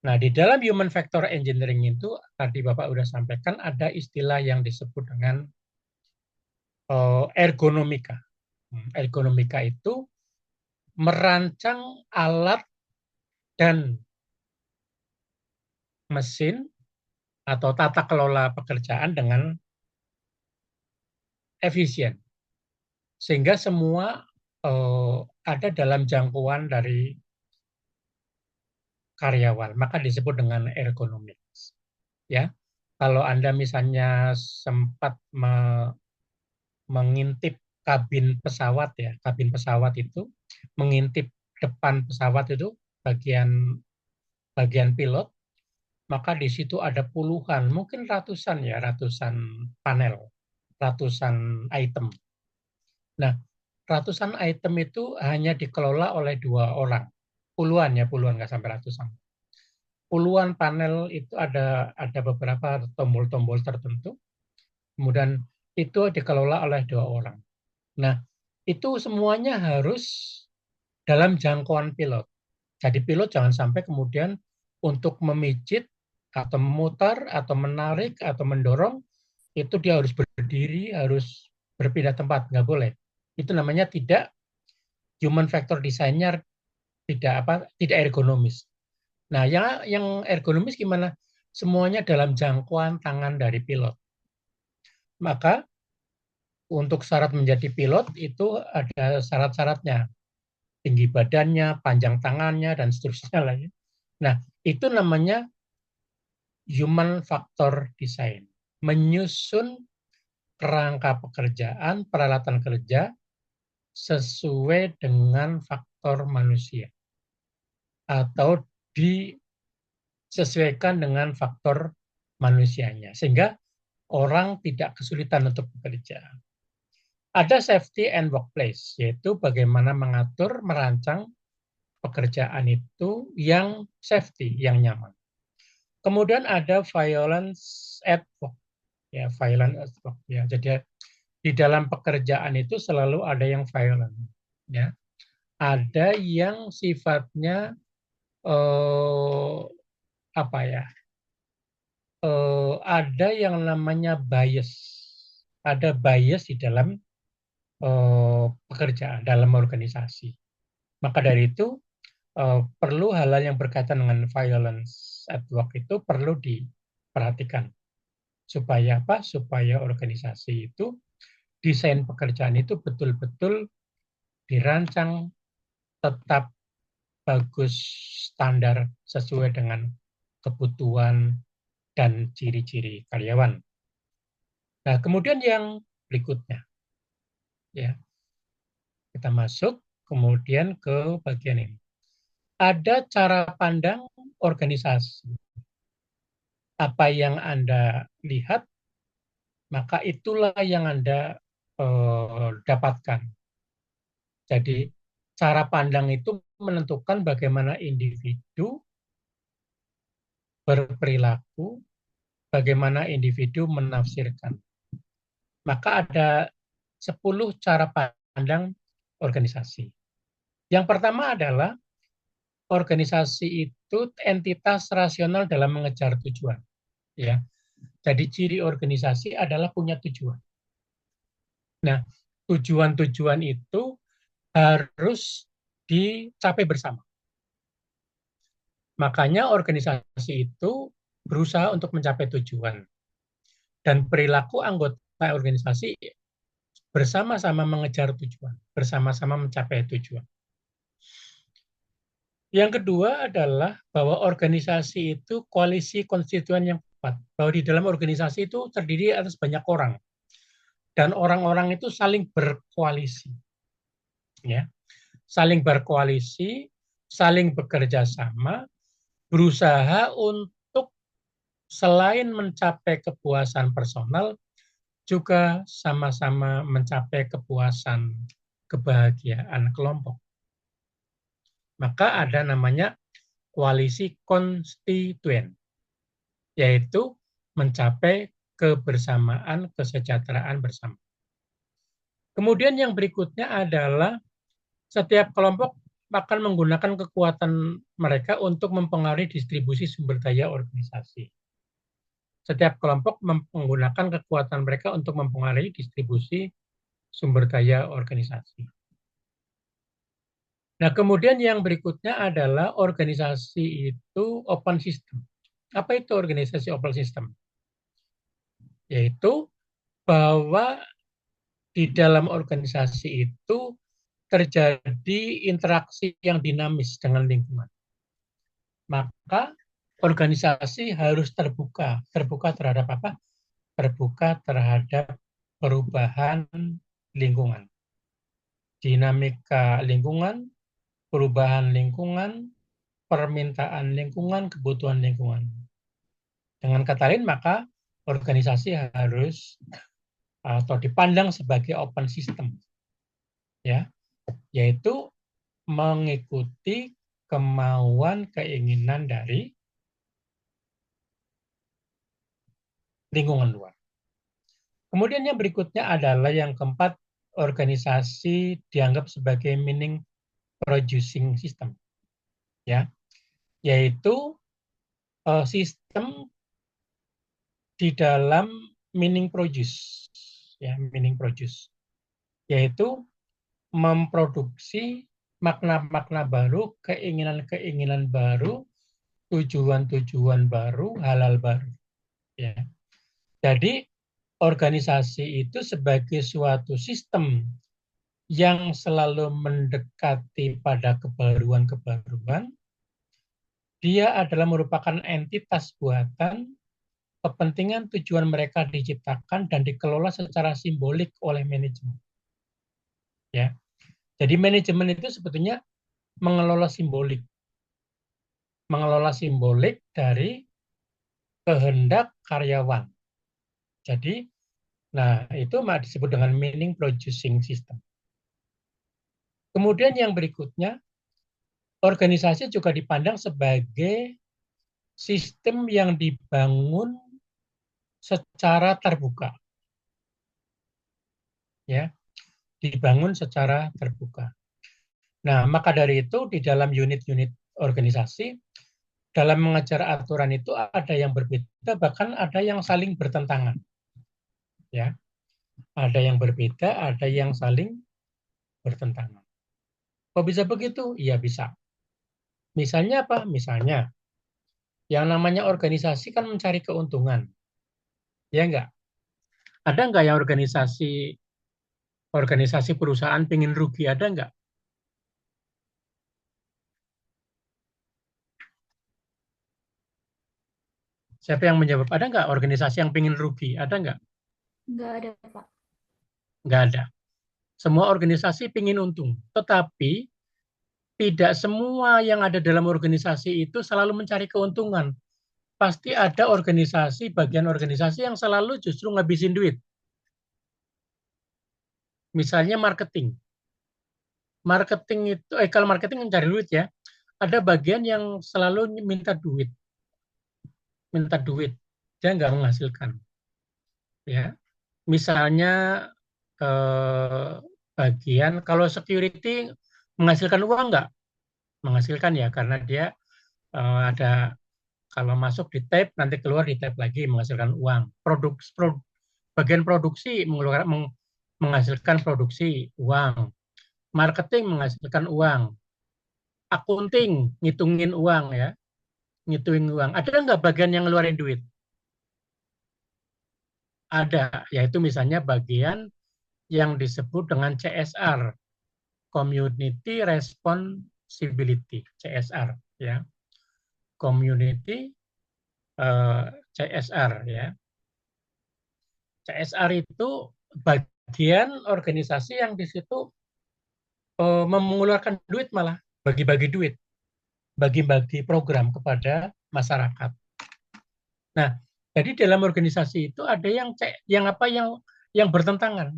Nah, di dalam human factor engineering itu, tadi Bapak sudah sampaikan, ada istilah yang disebut dengan ergonomika. Ergonomika itu merancang alat dan mesin atau tata kelola pekerjaan dengan efisien. Sehingga semua ada dalam jangkauan dari karyawan, maka disebut dengan ergonomics. Ya, kalau Anda misalnya sempat mengintip kabin pesawat, ya, kabin pesawat itu mengintip depan pesawat itu bagian pilot, maka di situ ada puluhan, mungkin ratusan panel, ratusan item. Nah, ratusan item itu hanya dikelola oleh 2 orang. Puluhan, nggak sampai ratusan. Puluhan panel itu ada beberapa tombol-tombol tertentu. Kemudian itu dikelola oleh 2 orang. Nah, itu semuanya harus dalam jangkauan pilot. Jadi pilot jangan sampai kemudian untuk memijit atau memutar atau menarik atau mendorong itu dia harus berdiri, harus berpindah tempat, nggak boleh. Itu namanya tidak human factor designer, tidak ergonomis. Nah, yang ergonomis gimana? Semuanya dalam jangkauan tangan dari pilot. Maka untuk syarat menjadi pilot itu ada syarat-syaratnya. Tinggi badannya, panjang tangannya, dan seterusnya lah. Nah, itu namanya human factor design. Menyusun kerangka pekerjaan, peralatan kerja sesuai dengan faktor manusia. Atau disesuaikan dengan faktor manusianya. Sehingga orang tidak kesulitan untuk bekerja. Ada safety and workplace, yaitu bagaimana mengatur, merancang pekerjaan itu yang safety, yang nyaman. Kemudian ada violence at work, ya, violence at work, ya. Jadi di dalam pekerjaan itu selalu ada yang violent, ya. Ada yang sifatnya ada yang namanya bias. Ada bias di dalam pekerjaan, dalam organisasi. Maka dari itu perlu hal-hal yang berkaitan dengan violence at work itu perlu diperhatikan. Supaya apa? Supaya organisasi itu, desain pekerjaan itu betul-betul dirancang tetap bagus, standar, sesuai dengan kebutuhan dan ciri-ciri karyawan. Nah, kemudian yang berikutnya, ya, kita masuk kemudian ke bagian ini. Ada cara pandang organisasi. Apa yang Anda lihat, maka itulah yang Anda dapatkan. Jadi cara pandang itu menentukan bagaimana individu berperilaku, bagaimana individu menafsirkan. Maka ada 10 cara pandang organisasi. Yang pertama adalah organisasi itu entitas rasional dalam mengejar tujuan. Ya. Jadi ciri organisasi adalah punya tujuan. Nah, tujuan-tujuan itu harus dicapai bersama. Makanya organisasi itu berusaha untuk mencapai tujuan. Dan perilaku anggota organisasi bersama-sama mengejar tujuan, bersama-sama mencapai tujuan. Yang kedua adalah bahwa organisasi itu koalisi konstituen yang kuat. Bahwa di dalam organisasi itu terdiri atas banyak orang. Dan orang-orang itu saling berkoalisi. Ya. Saling berkoalisi, saling bekerja sama, berusaha untuk selain mencapai kepuasan personal, juga sama-sama mencapai kepuasan kebahagiaan kelompok. Maka ada namanya koalisi konstituen, yaitu mencapai kebersamaan, kesejahteraan bersama. Kemudian yang berikutnya adalah setiap kelompok akan menggunakan kekuatan mereka untuk mempengaruhi distribusi sumber daya organisasi. Setiap kelompok menggunakan kekuatan mereka untuk mempengaruhi distribusi sumber daya organisasi. Nah, kemudian yang berikutnya adalah organisasi itu open system. Apa itu organisasi open system? Yaitu bahwa di dalam organisasi itu terjadi interaksi yang dinamis dengan lingkungan. Maka organisasi harus terbuka. Terbuka terhadap apa? Terbuka terhadap perubahan lingkungan. Dinamika lingkungan, perubahan lingkungan, permintaan lingkungan, kebutuhan lingkungan. Dengan kata lain, maka organisasi harus atau dipandang sebagai open system. Ya, yaitu mengikuti kemauan, keinginan dari lingkungan luar. Kemudian yang berikutnya adalah yang keempat, organisasi dianggap sebagai meaning producing system. Ya, yaitu sistem di dalam meaning produce. Ya, meaning produce. Yaitu memproduksi makna-makna baru, keinginan-keinginan baru, tujuan-tujuan baru, hal-hal baru. Ya. Jadi organisasi itu sebagai suatu sistem yang selalu mendekati pada kebaruan-kebaruan, dia adalah merupakan entitas buatan, kepentingan tujuan mereka diciptakan dan dikelola secara simbolik oleh manajemen. Ya. Jadi manajemen itu sebetulnya mengelola simbolik. Mengelola simbolik dari kehendak karyawan. Jadi, nah itu disebut dengan meaning producing system. Kemudian yang berikutnya, organisasi juga dipandang sebagai sistem yang dibangun secara terbuka. Ya, dibangun secara terbuka. Nah, maka dari itu di dalam unit-unit organisasi, dalam mengejar aturan itu ada yang berbeda, bahkan ada yang saling bertentangan. Ya, ada yang berbeda, ada yang saling bertentangan. Kok bisa begitu? Iya bisa. Misalnya apa? Misalnya, yang namanya organisasi kan mencari keuntungan. Ya enggak? Ada enggak yang organisasi perusahaan pengen rugi? Ada enggak? Siapa yang menjawab? Ada enggak organisasi yang pengen rugi? Ada enggak? Nggak ada, Pak. Enggak ada. Semua organisasi pengen untung. Tetapi tidak semua yang ada dalam organisasi itu selalu mencari keuntungan. Pasti ada organisasi, bagian organisasi yang selalu justru ngabisin duit. Misalnya marketing. marketing itu, kalau marketing mencari duit ya, ada bagian yang selalu minta duit, dia nggak menghasilkan. Ya, misalnya bagian kalau security menghasilkan uang nggak? Menghasilkan ya, karena dia ada kalau masuk di tab nanti keluar di tab lagi menghasilkan uang. Bagian produksi menghasilkan produksi uang. Marketing menghasilkan uang. Akunting ngitungin uang ya, ngitungin uang. Ada nggak bagian yang ngeluarin duit? Ada, yaitu misalnya bagian yang disebut dengan CSR, Community Responsibility, CSR ya. Community CSR ya. CSR itu bagian organisasi yang di situ mengeluarkan duit, malah bagi-bagi duit, bagi-bagi program kepada masyarakat. Nah, jadi dalam organisasi itu ada yang bertentangan.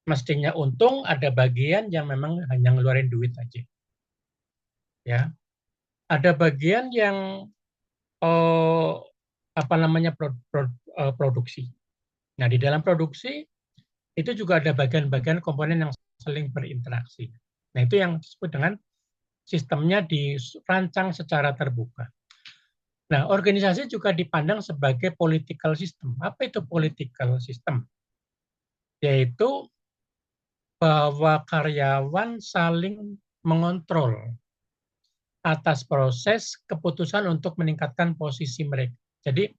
Mestinya untung, ada bagian yang memang hanya ngeluarin duit aja. Ya. Ada bagian yang produksi. Nah, di dalam produksi itu juga ada bagian-bagian komponen yang saling berinteraksi. Nah, itu yang disebut dengan sistemnya dirancang secara terbuka. Nah, organisasi juga dipandang sebagai political system. Apa itu political system? Yaitu bahwa karyawan saling mengontrol atas proses keputusan untuk meningkatkan posisi mereka. Jadi,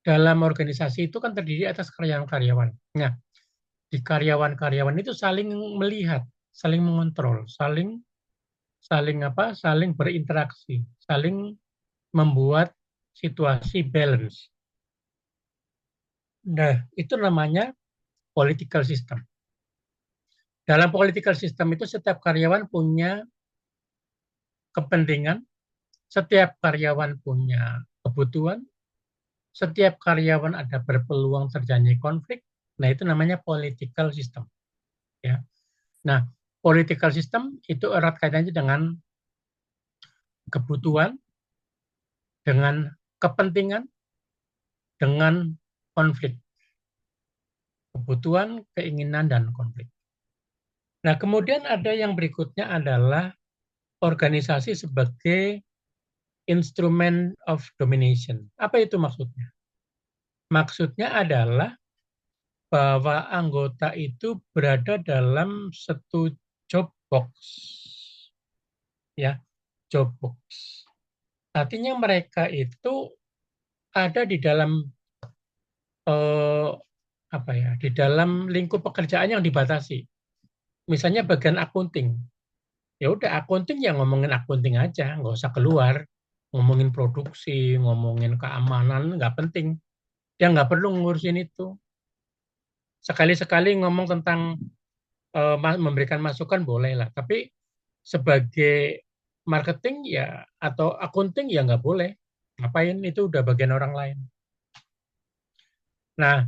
dalam organisasi itu kan terdiri atas karyawan-karyawan. Nah, di karyawan-karyawan itu saling melihat, saling mengontrol, saling berinteraksi, saling membuat situasi balance. Nah, itu namanya political system. Dalam political system itu setiap karyawan punya kepentingan, setiap karyawan punya kebutuhan, setiap karyawan ada berpeluang terjadi konflik. Nah, itu namanya political system. Ya. Nah, political system itu erat kaitannya dengan kebutuhan, dengan kepentingan, dengan konflik. Kebutuhan, keinginan, dan konflik. Nah, kemudian ada yang berikutnya adalah organisasi sebagai instrument of domination. Apa itu maksudnya? Maksudnya adalah bahwa anggota itu berada dalam satu job box. Ya, job box. Artinya mereka itu ada di dalam di dalam lingkup pekerjaan yang dibatasi. Misalnya bagian akunting. Ya udah, akunting ya ngomongin akunting aja, nggak usah keluar. Ngomongin produksi, ngomongin keamanan, nggak penting. Dia nggak perlu ngurusin itu. Sekali-sekali ngomong tentang memberikan masukan boleh lah. Tapi sebagai marketing ya atau akunting ya nggak boleh. Ngapain, itu udah bagian orang lain. Nah,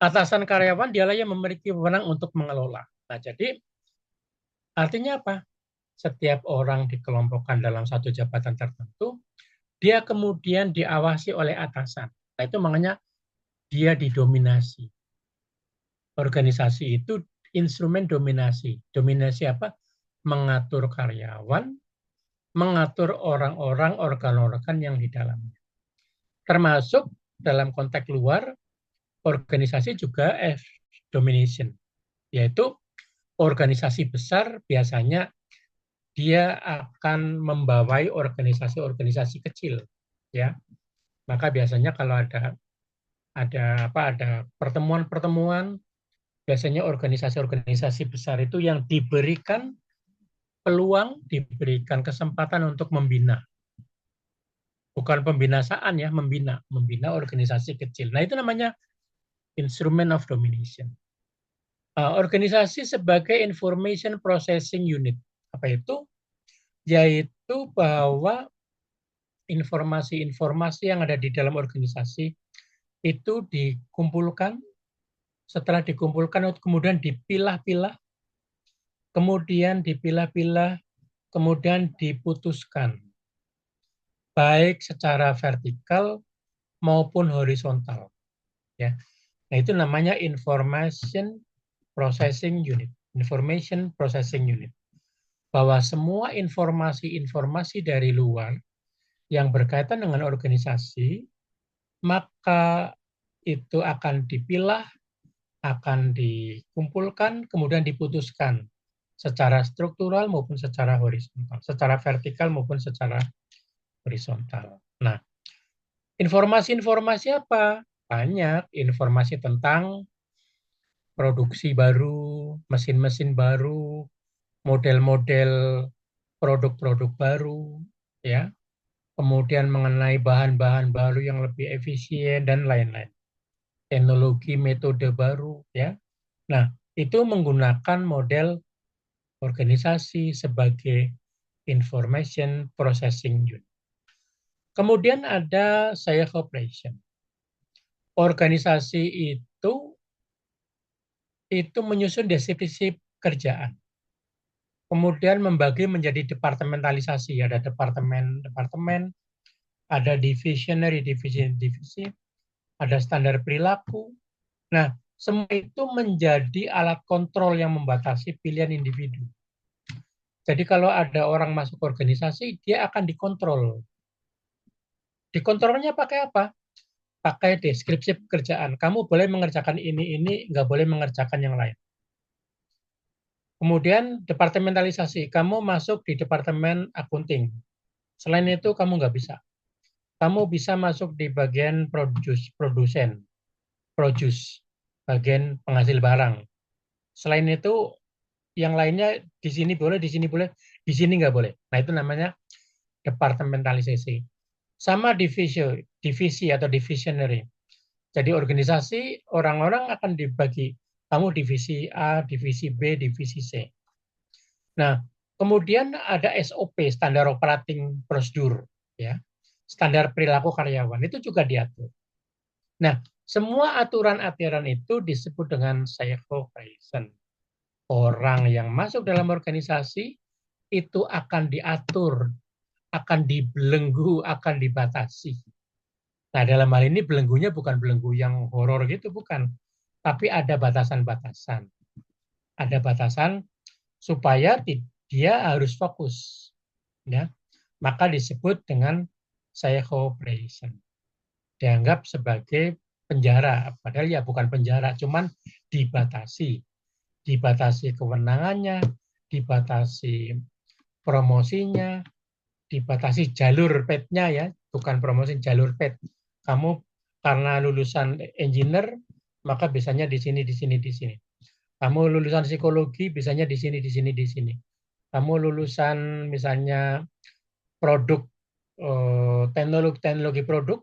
atasan karyawan dialah yang memiliki wewenang untuk mengelola. Nah, jadi artinya apa? Setiap orang dikelompokkan dalam satu jabatan tertentu, dia kemudian diawasi oleh atasan. Nah, itu makanya dia didominasi. Organisasi itu instrumen dominasi. Dominasi apa? Mengatur karyawan, mengatur orang-orang, organ-organ yang di dalamnya. Termasuk dalam konteks luar, organisasi juga domination, yaitu organisasi besar biasanya dia akan membawai organisasi-organisasi kecil, ya. Maka biasanya kalau ada pertemuan-pertemuan, biasanya organisasi-organisasi besar itu yang diberikan peluang, diberikan kesempatan untuk membina. Bukan pembinasaan ya, membina organisasi kecil. Nah, itu namanya instrument of domination. Organisasi sebagai information processing unit. Apa itu? Yaitu bahwa informasi-informasi yang ada di dalam organisasi itu dikumpulkan, setelah dikumpulkan kemudian dipilah-pilah, kemudian dipilah-pilah, kemudian diputuskan, baik secara vertikal maupun horizontal. Ya. Nah, itu namanya Information Processing Unit. Information Processing Unit. Bahwa semua informasi-informasi dari luar yang berkaitan dengan organisasi, maka itu akan dipilah, akan dikumpulkan, kemudian diputuskan secara struktural maupun secara horizontal, secara vertikal maupun secara horizontal. Nah, informasi-informasi apa? Banyak informasi tentang produksi baru, mesin-mesin baru, model-model produk-produk baru, ya. Kemudian mengenai bahan-bahan baru yang lebih efisien dan lain-lain. Teknologi metode baru, ya. Nah, itu menggunakan model organisasi sebagai information processing unit. Kemudian ada sales operation. Organisasi itu menyusun deskripsi kerjaan. Kemudian membagi menjadi departementalisasi, ada departemen-departemen, ada divisi, ada standar perilaku. Nah, semua itu menjadi alat kontrol yang membatasi pilihan individu. Jadi kalau ada orang masuk organisasi, dia akan dikontrol. Dikontrolnya pakai apa? Pakai deskripsi pekerjaan. Kamu boleh mengerjakan ini, nggak boleh mengerjakan yang lain. Kemudian departementalisasi. Kamu masuk di departemen akunting. Selain itu kamu nggak bisa. Kamu bisa masuk di bagian produsen, bagian penghasil barang. Selain itu, yang lainnya di sini boleh, di sini nggak boleh. Nah, itu namanya departementalisasi. Sama divisi atau divisionary. Jadi organisasi, orang-orang akan dibagi. Kamu divisi A, divisi B, divisi C. Nah, kemudian ada SOP, standar operating procedure, ya. Standar perilaku karyawan itu juga diatur. Nah, semua aturan-aturan itu disebut dengan psycho-operation. Orang yang masuk dalam organisasi itu akan diatur, akan dibelenggu, akan dibatasi. Nah, dalam hal ini belenggunya bukan belenggu yang horor gitu, bukan. Tapi ada batasan-batasan. Ada batasan supaya dia harus fokus. Ya. Maka disebut dengan psycho-operation. Dianggap sebagai penjara, padahal ya bukan penjara, cuman dibatasi. Dibatasi kewenangannya, dibatasi promosinya, dibatasi jalur PET-nya ya, bukan promosi, jalur PET. Kamu karena lulusan engineer, maka biasanya di sini, di sini, di sini. Kamu lulusan psikologi, biasanya di sini, di sini, di sini. Kamu lulusan misalnya produk teknologi produk,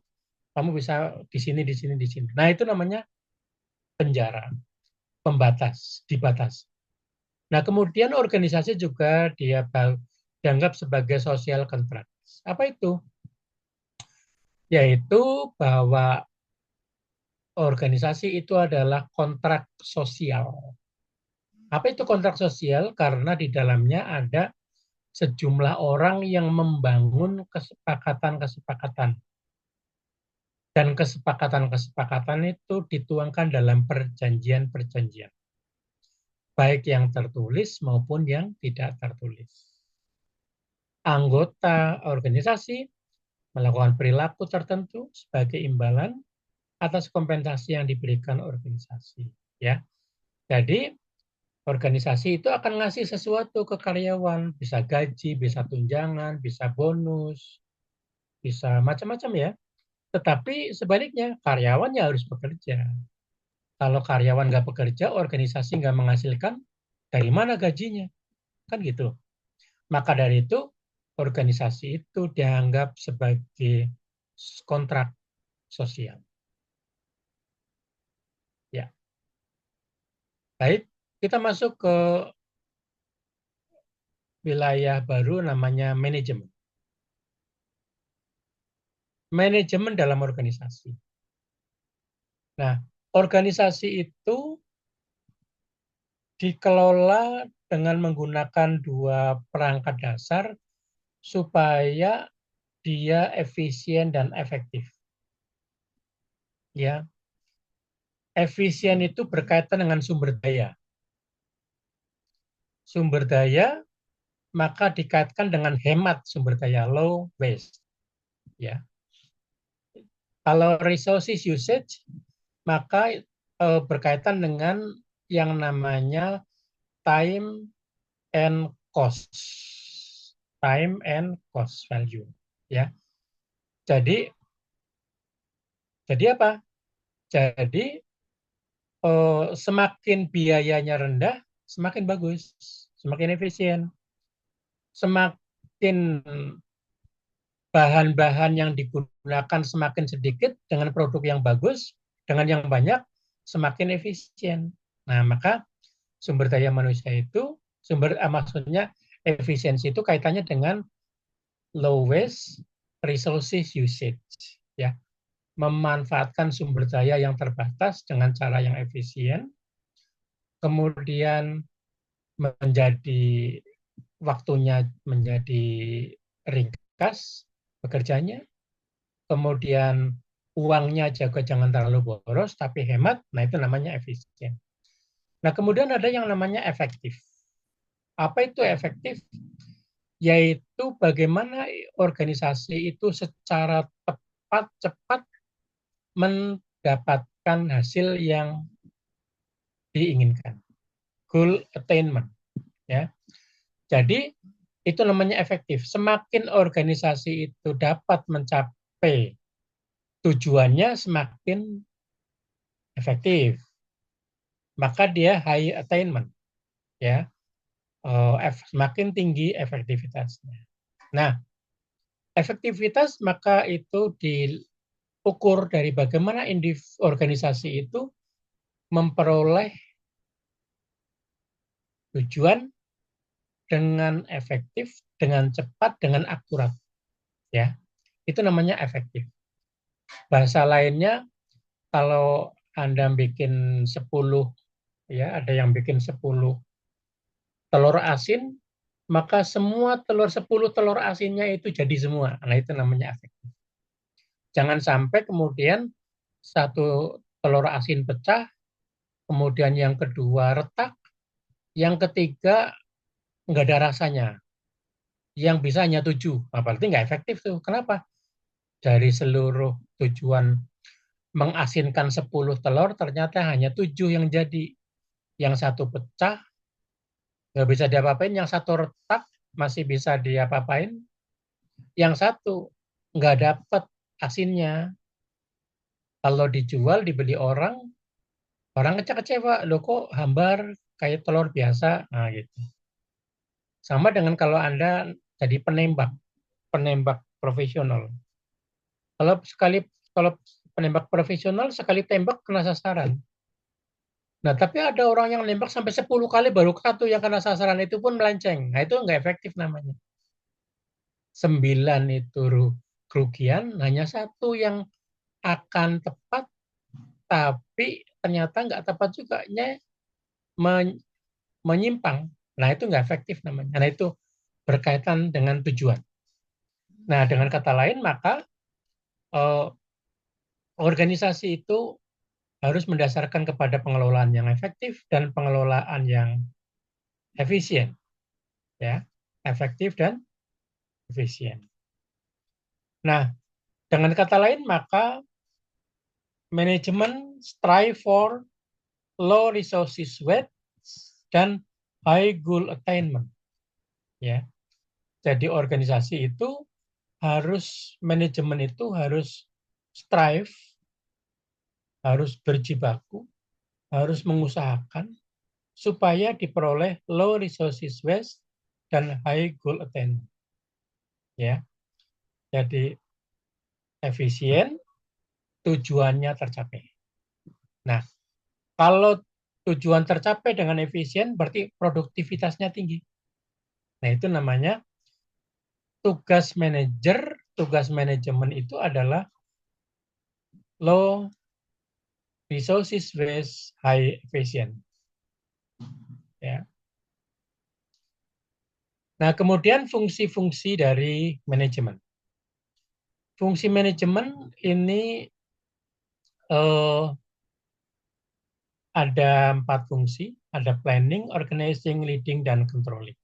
kamu bisa di sini, di sini, di sini. Nah, itu namanya penjara, pembatas, dibatas. Nah, kemudian organisasi juga dia dianggap sebagai social contract. Apa itu? Yaitu bahwa organisasi itu adalah kontrak sosial. Apa itu kontrak sosial? Karena di dalamnya ada sejumlah orang yang membangun kesepakatan-kesepakatan. Dan kesepakatan-kesepakatan itu dituangkan dalam perjanjian-perjanjian. Baik yang tertulis maupun yang tidak tertulis. Anggota organisasi melakukan perilaku tertentu sebagai imbalan atas kompensasi yang diberikan organisasi. Ya, jadi organisasi itu akan ngasih sesuatu ke karyawan, bisa gaji, bisa tunjangan, bisa bonus, bisa macam-macam ya. Tetapi sebaliknya, karyawannya harus bekerja. Kalau karyawan nggak bekerja, organisasi nggak menghasilkan, dari mana gajinya? Kan gitu. Maka dari itu, organisasi itu dianggap sebagai kontrak sosial. Ya, baik. Kita masuk ke wilayah baru namanya manajemen. Manajemen dalam organisasi. Nah, organisasi itu dikelola dengan menggunakan dua perangkat dasar supaya dia efisien dan efektif. Ya, efisien itu berkaitan dengan sumber daya. Sumber daya maka dikaitkan dengan hemat sumber daya, low waste. Ya, kalau resources usage maka berkaitan dengan yang namanya time and cost. Time and cost value. Ya, jadi apa? Jadi semakin biayanya rendah, semakin bagus, semakin efisien. Semakin bahan-bahan yang digunakan semakin sedikit dengan produk yang bagus, dengan yang banyak, semakin efisien. Nah, maka sumber daya manusia itu, maksudnya efisiensi itu kaitannya dengan low waste resources usage. Ya, memanfaatkan sumber daya yang terbatas dengan cara yang efisien, kemudian menjadi waktunya menjadi ringkas bekerjanya, kemudian uangnya juga jangan terlalu boros tapi hemat, nah itu namanya efisien. Nah kemudian ada yang namanya efektif. Apa itu efektif? Yaitu bagaimana organisasi itu secara tepat, cepat mendapatkan hasil yang diinginkan. Goal attainment. Ya. Jadi itu namanya efektif. Semakin organisasi itu dapat mencapai tujuannya, semakin efektif. Maka dia high attainment. Ya. Semakin tinggi efektivitasnya. Nah, efektivitas maka itu diukur dari bagaimana organisasi itu memperoleh tujuan dengan efektif, dengan cepat, dengan akurat. Ya, itu namanya efektif. Bahasa lainnya, kalau Anda bikin 10, ya ada yang bikin 10 telur asin, maka semua 10 telur asinnya itu jadi semua. Nah, itu namanya efektif. Jangan sampai kemudian satu telur asin pecah, kemudian yang kedua retak, yang ketiga nggak ada rasanya. Yang bisa hanya 7. Nah, berarti nggak efektif tuh. Kenapa? Dari seluruh tujuan mengasinkan 10 telur, ternyata hanya 7 yang jadi. Yang satu pecah, nggak bisa diapa-apain. Yang satu retak, masih bisa diapa-apain. Yang satu nggak dapat asinnya. Kalau dijual, dibeli orang kecewa. Loh kok hambar kayak telur biasa? Nah, gitu. Sama dengan kalau Anda jadi penembak profesional. Kalau penembak profesional sekali tembak kena sasaran. Nah, tapi ada orang yang nembak sampai 10 kali baru satu yang kena sasaran, itu pun melenceng. Nah, itu nggak efektif namanya. 9 itu kerugian, hanya satu yang akan tepat, tapi ternyata nggak tepat juga, menyimpang. Nah, itu nggak efektif namanya. Nah, itu berkaitan dengan tujuan. Nah, dengan kata lain, maka organisasi itu harus mendasarkan kepada pengelolaan yang efektif dan pengelolaan yang efisien. Ya, efektif dan efisien. Nah, dengan kata lain, maka manajemen strive for low resources waste dan high goal attainment. Ya, jadi organisasi itu manajemen itu harus strive, harus berjibaku, harus mengusahakan supaya diperoleh low resources waste dan high goal attainment. Ya, jadi efisien, tujuannya tercapai. Nah, kalau tujuan tercapai dengan efisien, berarti produktivitasnya tinggi. Nah, itu namanya tugas manajemen itu adalah low resources waste, high efficient. Ya. Nah, kemudian fungsi-fungsi dari manajemen. Fungsi manajemen ini ada 4 fungsi, ada planning, organizing, leading, dan controlling.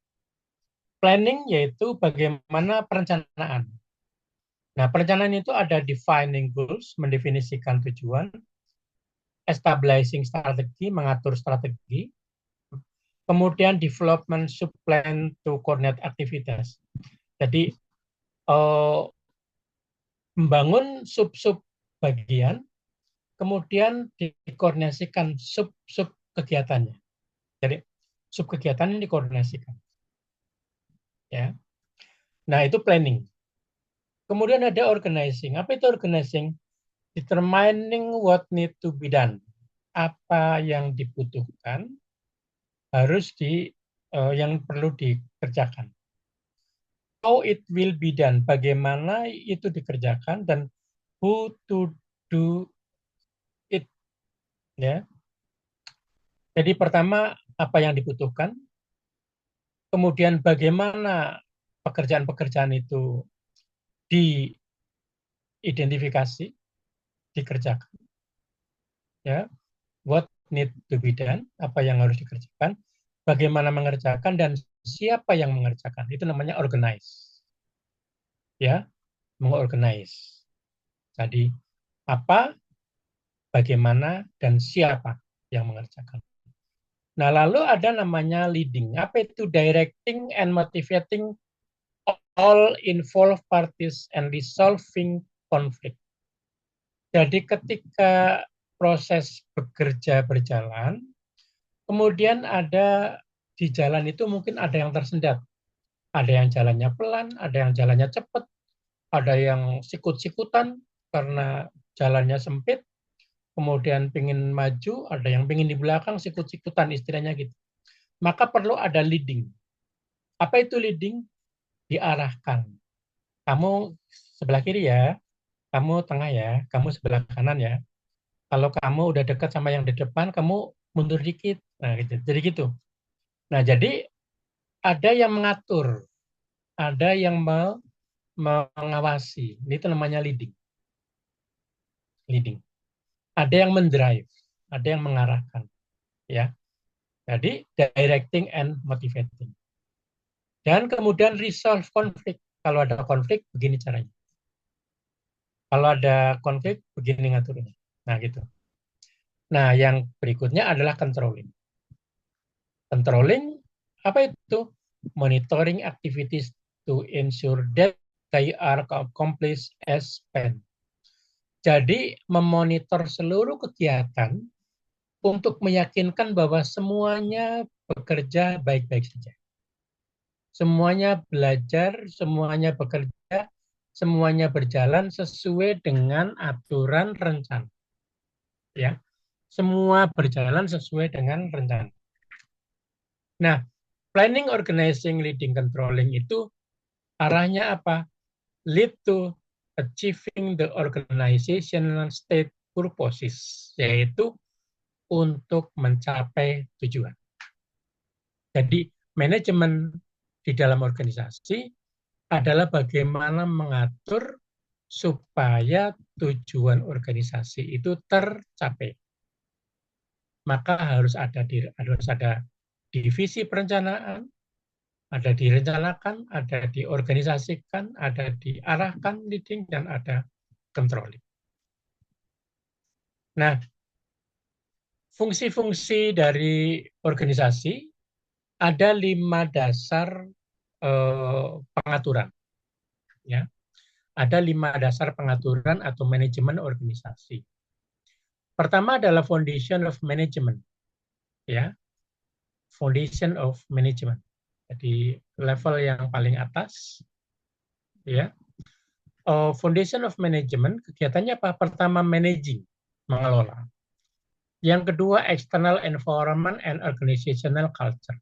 Planning yaitu bagaimana perencanaan. Nah, perencanaan itu ada defining goals, mendefinisikan tujuan, establishing strategi, mengatur strategi, kemudian development subplan to coordinate aktivitas. Jadi, membangun sub-sub bagian, kemudian dikoordinasikan sub-sub kegiatannya. Jadi, sub kegiatan ini dikoordinasikan. Ya. Nah, itu planning. Kemudian ada organizing. Apa itu organizing? Determining what need to be done. Apa yang dibutuhkan harus yang perlu dikerjakan. How it will be done. Bagaimana itu dikerjakan dan who to do it. Ya. Jadi pertama apa yang dibutuhkan. Kemudian bagaimana pekerjaan-pekerjaan itu diidentifikasi, dikerjakan. Ya, what need to be done, apa yang harus dikerjakan, bagaimana mengerjakan dan siapa yang mengerjakan. Itu namanya organize. Ya, mengorganize. Jadi apa, bagaimana dan siapa yang mengerjakan. Nah, lalu ada namanya leading. Apa itu? Directing and motivating all involved parties and resolving conflict. Jadi ketika proses bekerja berjalan, kemudian ada di jalan itu mungkin ada yang tersendat. Ada yang jalannya pelan, ada yang jalannya cepat, ada yang sikut-sikutan karena jalannya sempit, kemudian pingin maju, ada yang pingin di belakang, sikut-sikutan istilahnya gitu. Maka perlu ada leading. Apa itu leading? Diarahkan. Kamu sebelah kiri ya, kamu tengah ya, kamu sebelah kanan ya. Kalau kamu udah dekat sama yang di depan, kamu mundur dikit. Nah, gitu. Jadi gitu. Nah, jadi ada yang mengatur, ada yang mengawasi. Itu namanya leading. Leading. Ada yang mendrive, ada yang mengarahkan. Ya. Jadi directing and motivating. Dan kemudian resolve konflik. Kalau ada konflik, begini caranya. Kalau ada konflik, begini ngaturnya. Nah, gitu. Nah, yang berikutnya adalah controlling. Controlling, apa itu? Monitoring activities to ensure that they are accomplished as planned. Jadi, memonitor seluruh kegiatan untuk meyakinkan bahwa semuanya bekerja baik-baik saja. Semuanya belajar, semuanya bekerja, semuanya berjalan sesuai dengan aturan rencana. Ya, semua berjalan sesuai dengan rencana. Nah, planning, organizing, leading, controlling itu arahnya apa? Lead to achieving the organizational state purposes, yaitu untuk mencapai tujuan. Jadi, manajemen di dalam organisasi adalah bagaimana mengatur supaya tujuan organisasi itu tercapai. Maka harus ada divisi perencanaan, ada direncanakan, ada diorganisasikan, ada diarahkan leading, dan ada controlling. Nah, fungsi-fungsi dari organisasi ada 5 dasar pengaturan. Ya, ada 5 dasar pengaturan atau manajemen organisasi. Pertama adalah foundation of management. Ya, foundation of management. Jadi level yang paling atas, ya. Foundation of management kegiatannya apa? Pertama managing, mengelola. Yang kedua external environment and organizational culture,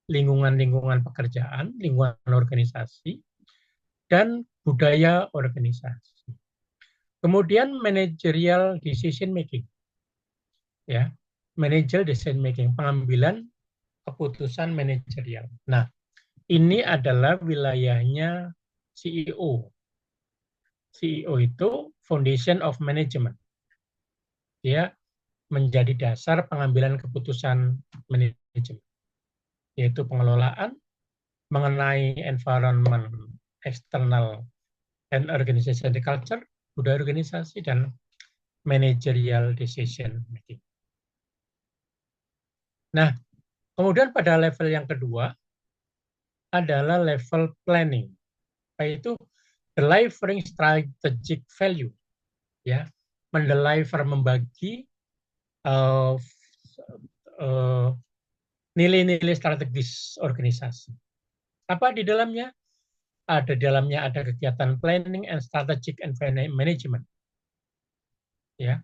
lingkungan pekerjaan, lingkungan organisasi, dan budaya organisasi. Kemudian managerial decision making, ya, managerial decision making, pengambilan keputusan manajerial. Nah, ini adalah wilayahnya CEO. CEO itu Foundation of Management. Dia menjadi dasar pengambilan keputusan manajemen, yaitu pengelolaan mengenai environment, external, and organization culture, budaya organisasi, dan managerial decision making. Nah, kemudian pada level yang kedua adalah level planning, yaitu delivering strategic value, ya, mendeliver, membagi nilai-nilai strategis organisasi. Apa di dalamnya? Di dalamnya ada kegiatan planning and strategic and management. Ya.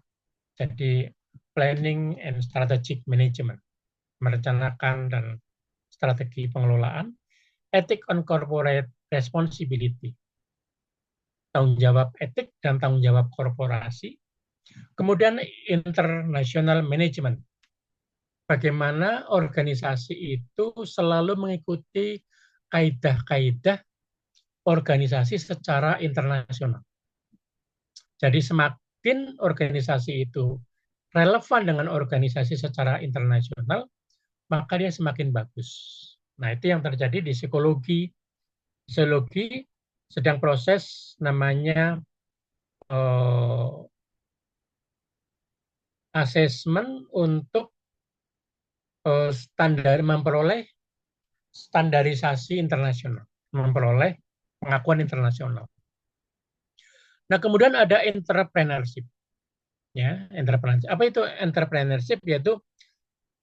Jadi planning and strategic management, merencanakan dan strategi pengelolaan, ethic on corporate responsibility, tanggung jawab etik dan tanggung jawab korporasi. Kemudian international management, bagaimana organisasi itu selalu mengikuti kaidah-kaidah organisasi secara internasional. Jadi semakin organisasi itu relevan dengan organisasi secara internasional, maka dia semakin bagus. Nah, itu yang terjadi di psikologi. Psikologi sedang proses namanya assessment untuk memperoleh standarisasi internasional, memperoleh pengakuan internasional. Nah, kemudian ada entrepreneurship. Ya, entrepreneurship. Apa itu entrepreneurship? Yaitu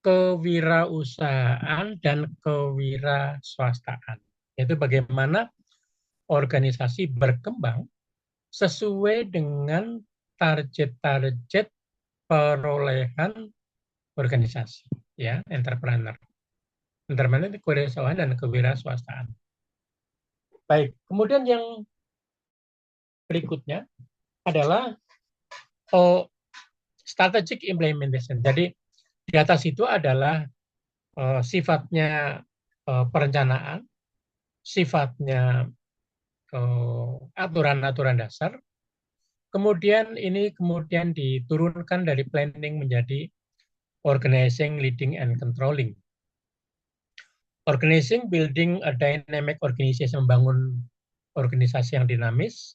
kewirausahaan dan kewiraswastaan. Yaitu bagaimana organisasi berkembang sesuai dengan target-target perolehan organisasi. Ya, entrepreneur. Entrepreneur itu kewirausahaan dan kewiraswastaan. Baik, kemudian yang berikutnya adalah strategic implementation. Jadi di atas itu adalah sifatnya perencanaan, sifatnya aturan-aturan dasar. Kemudian ini kemudian diturunkan dari planning menjadi organizing, leading, and controlling. Organizing, building a dynamic organization, membangun organisasi yang dinamis,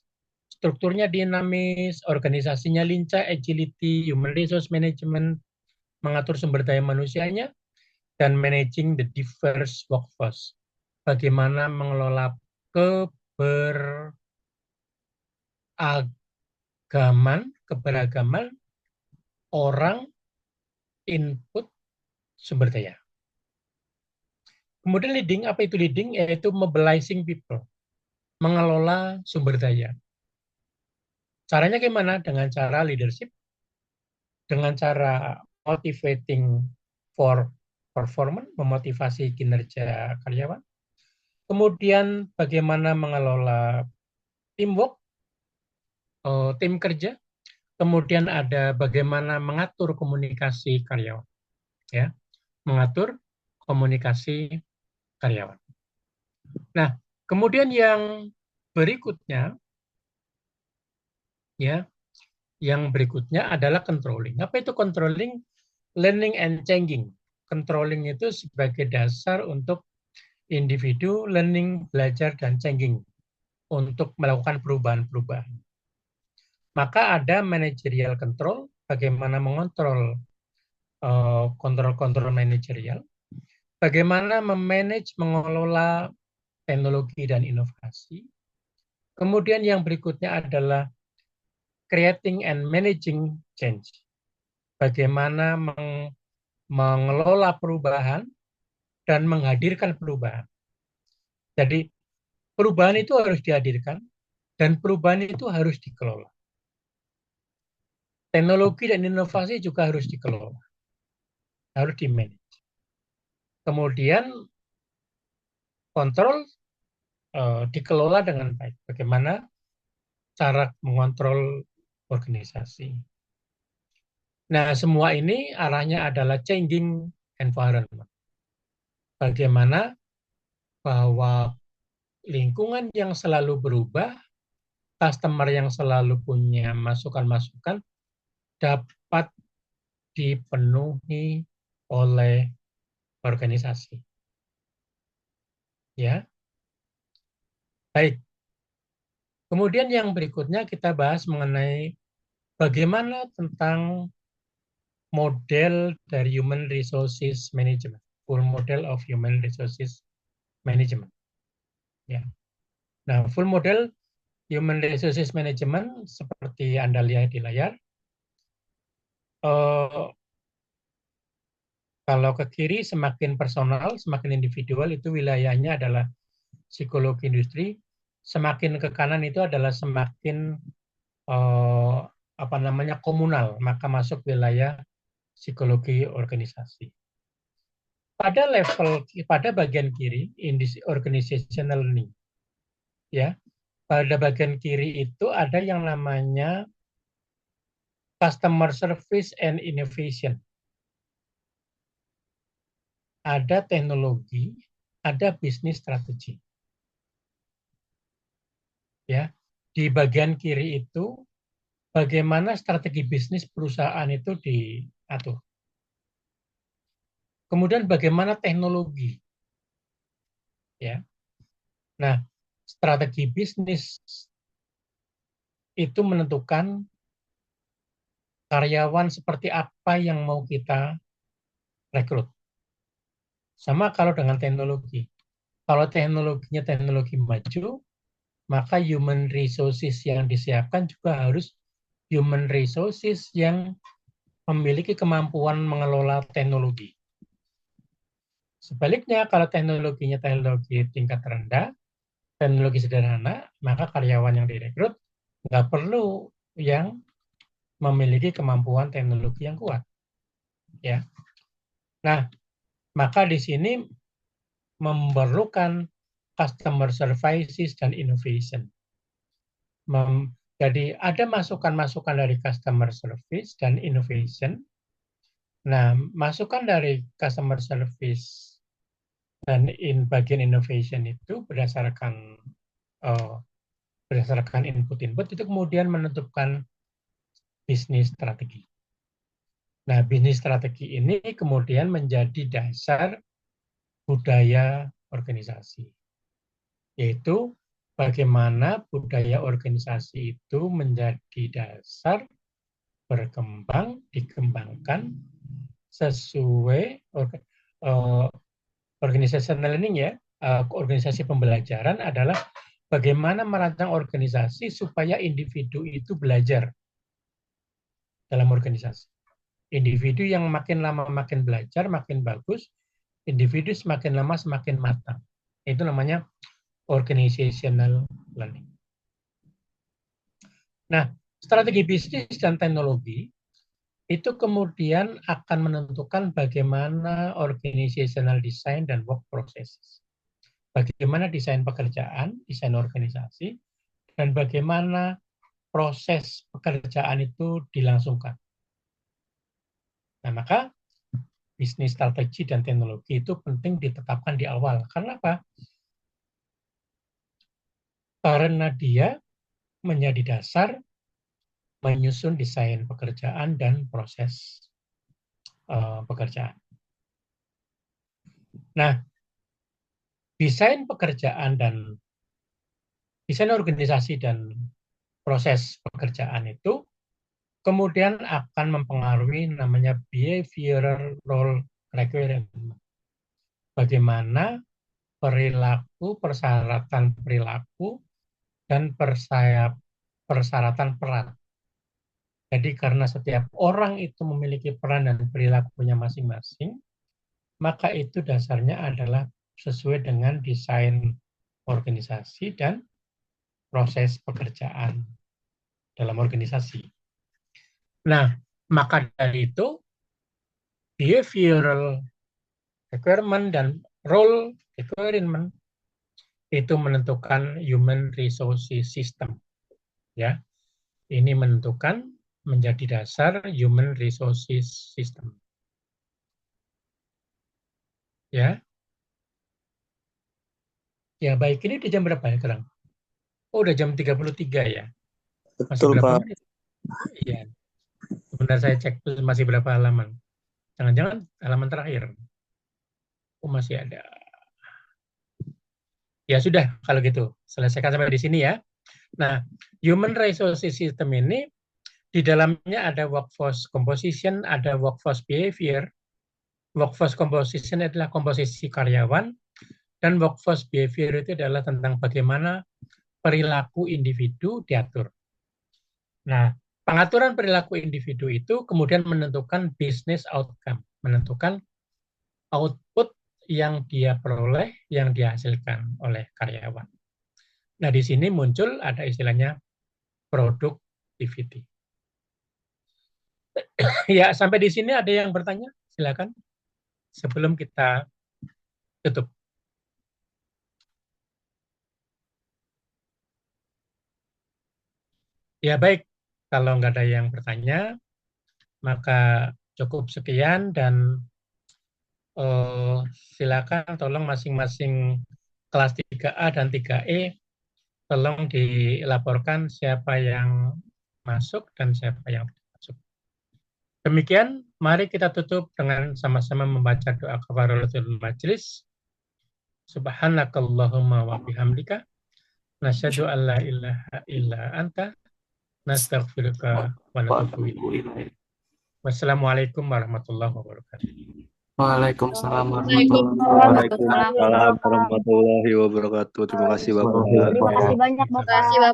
strukturnya dinamis, organisasinya lincah, agility, human resource management, mengatur sumber daya manusianya, dan managing the diverse workforce. Bagaimana mengelola keberagaman orang, input, sumber daya. Kemudian leading, apa itu leading? Yaitu mobilizing people, mengelola sumber daya. Caranya gimana? Dengan cara leadership, dengan cara motivating for performance, memotivasi kinerja karyawan. Kemudian bagaimana mengelola teamwork, tim kerja. Kemudian ada bagaimana mengatur komunikasi karyawan. Ya, mengatur komunikasi karyawan. Nah, kemudian yang berikutnya, ya, yang berikutnya adalah controlling. Apa itu controlling? Learning and changing. Controlling itu sebagai dasar untuk individu learning, belajar, dan changing untuk melakukan perubahan-perubahan. Maka ada managerial control, bagaimana mengontrol kontrol-kontrol manajerial, bagaimana memanage, mengelola teknologi dan inovasi. Kemudian yang berikutnya adalah creating and managing change. Bagaimana mengelola perubahan dan menghadirkan perubahan. Jadi perubahan itu harus dihadirkan dan perubahan itu harus dikelola. Teknologi dan inovasi juga harus dikelola, harus di-manage. Kemudian kontrol dikelola dengan baik. Bagaimana cara mengontrol organisasi. Nah, semua ini arahnya adalah changing environment. bagaimana bahwa lingkungan yang selalu berubah, customer yang selalu punya masukan-masukan dapat dipenuhi oleh organisasi. Ya, baik. Kemudian yang berikutnya kita bahas mengenai bagaimana tentang model dari Human Resources Management, full model of Human Resources Management. Ya. Nah, full model Human Resources Management seperti Anda lihat di layar. Kalau ke kiri semakin personal, semakin individual, itu wilayahnya adalah psikologi industri. Semakin ke kanan itu adalah semakin komunal, maka masuk wilayah psikologi organisasi. Pada bagian kiri, organizational learning, ya, pada bagian kiri itu ada yang namanya customer service and innovation. Ada teknologi, ada bisnis strategi. Ya, di bagian kiri itu bagaimana strategi bisnis perusahaan itu diatur. Kemudian bagaimana teknologi. Ya. Nah, strategi bisnis itu menentukan karyawan seperti apa yang mau kita rekrut. Sama kalau dengan teknologi. Kalau teknologinya teknologi maju, maka human resources yang disiapkan juga harus human resources yang memiliki kemampuan mengelola teknologi. Sebaliknya, kalau teknologinya teknologi tingkat rendah, teknologi sederhana, maka karyawan yang direkrut nggak perlu yang memiliki kemampuan teknologi yang kuat. Ya. Nah, maka di sini memerlukan customer services dan innovation. Jadi ada masukan-masukan dari customer service dan innovation. Nah, masukan dari customer service dan bagian innovation itu berdasarkan input-input itu kemudian menentukan bisnis strategi. Nah, bisnis strategi ini kemudian menjadi dasar budaya organisasi, yaitu bagaimana budaya organisasi itu menjadi dasar berkembang, dikembangkan sesuai organizational learning ya, organisasi pembelajaran adalah bagaimana merancang organisasi supaya individu itu belajar dalam organisasi. Individu yang makin lama makin belajar, makin bagus, individu semakin lama semakin matang. Itu namanya organizational learning. Nah, strategi bisnis dan teknologi itu kemudian akan menentukan bagaimana organizational design dan work processes. Bagaimana desain pekerjaan, desain organisasi, dan bagaimana proses pekerjaan itu dilangsungkan. Nah, maka bisnis strategi dan teknologi itu penting ditetapkan di awal. Karena apa? Karena dia menjadi dasar menyusun desain pekerjaan dan proses pekerjaan. Nah, desain pekerjaan dan desain organisasi dan proses pekerjaan itu kemudian akan mempengaruhi namanya behavioral role requirement. Bagaimana perilaku, persyaratan perilaku, dan persyaratan peran. Jadi karena setiap orang itu memiliki peran dan perilakunya masing-masing, maka itu dasarnya adalah sesuai dengan desain organisasi dan proses pekerjaan dalam organisasi. Nah, maka dari itu behavioral requirement dan role requirement itu menentukan human resources system. Ya, ini menentukan menjadi dasar human resources system. Ya, Ya baik, ini di jam berapa ya sekarang? Oh, udah jam 33 ya. Masih Betul, berapa Pak. menit? Iya. Sebentar saya cek dulu masih berapa halaman. Jangan-jangan halaman terakhir. Oh, masih ada. Ya sudah, kalau gitu. Selesaikan sampai di sini ya. Nah, human resources system ini di dalamnya ada workforce composition, ada workforce behavior. Workforce composition adalah komposisi karyawan, dan workforce behavior itu adalah tentang bagaimana perilaku individu diatur. Nah, pengaturan perilaku individu itu kemudian menentukan business outcome, menentukan output yang dia peroleh, yang dihasilkan oleh karyawan. Nah, di sini muncul ada istilahnya productivity. Ya, sampai di sini ada yang bertanya? Silakan. Sebelum kita tutup. Ya, baik. Kalau nggak ada yang bertanya, maka cukup sekian dan silakan tolong masing-masing kelas 3A dan 3E tolong dilaporkan siapa yang masuk dan siapa yang tidak masuk. Demikian, mari kita tutup dengan sama-sama membaca doa kafaratul majelis. Subhanakallahumma wa bihamdika nasyhadu an la ilaha illa anta nastaghfiruka wa natubu ilaik. Wassalamualaikum warahmatullahi wabarakatuh. Waalaikumsalam Waalaikumsalam warahmatullahi wabarakatuh. Terima kasih Bapak. Terima kasih banyak, Terima Bapak. kasih, Bapak.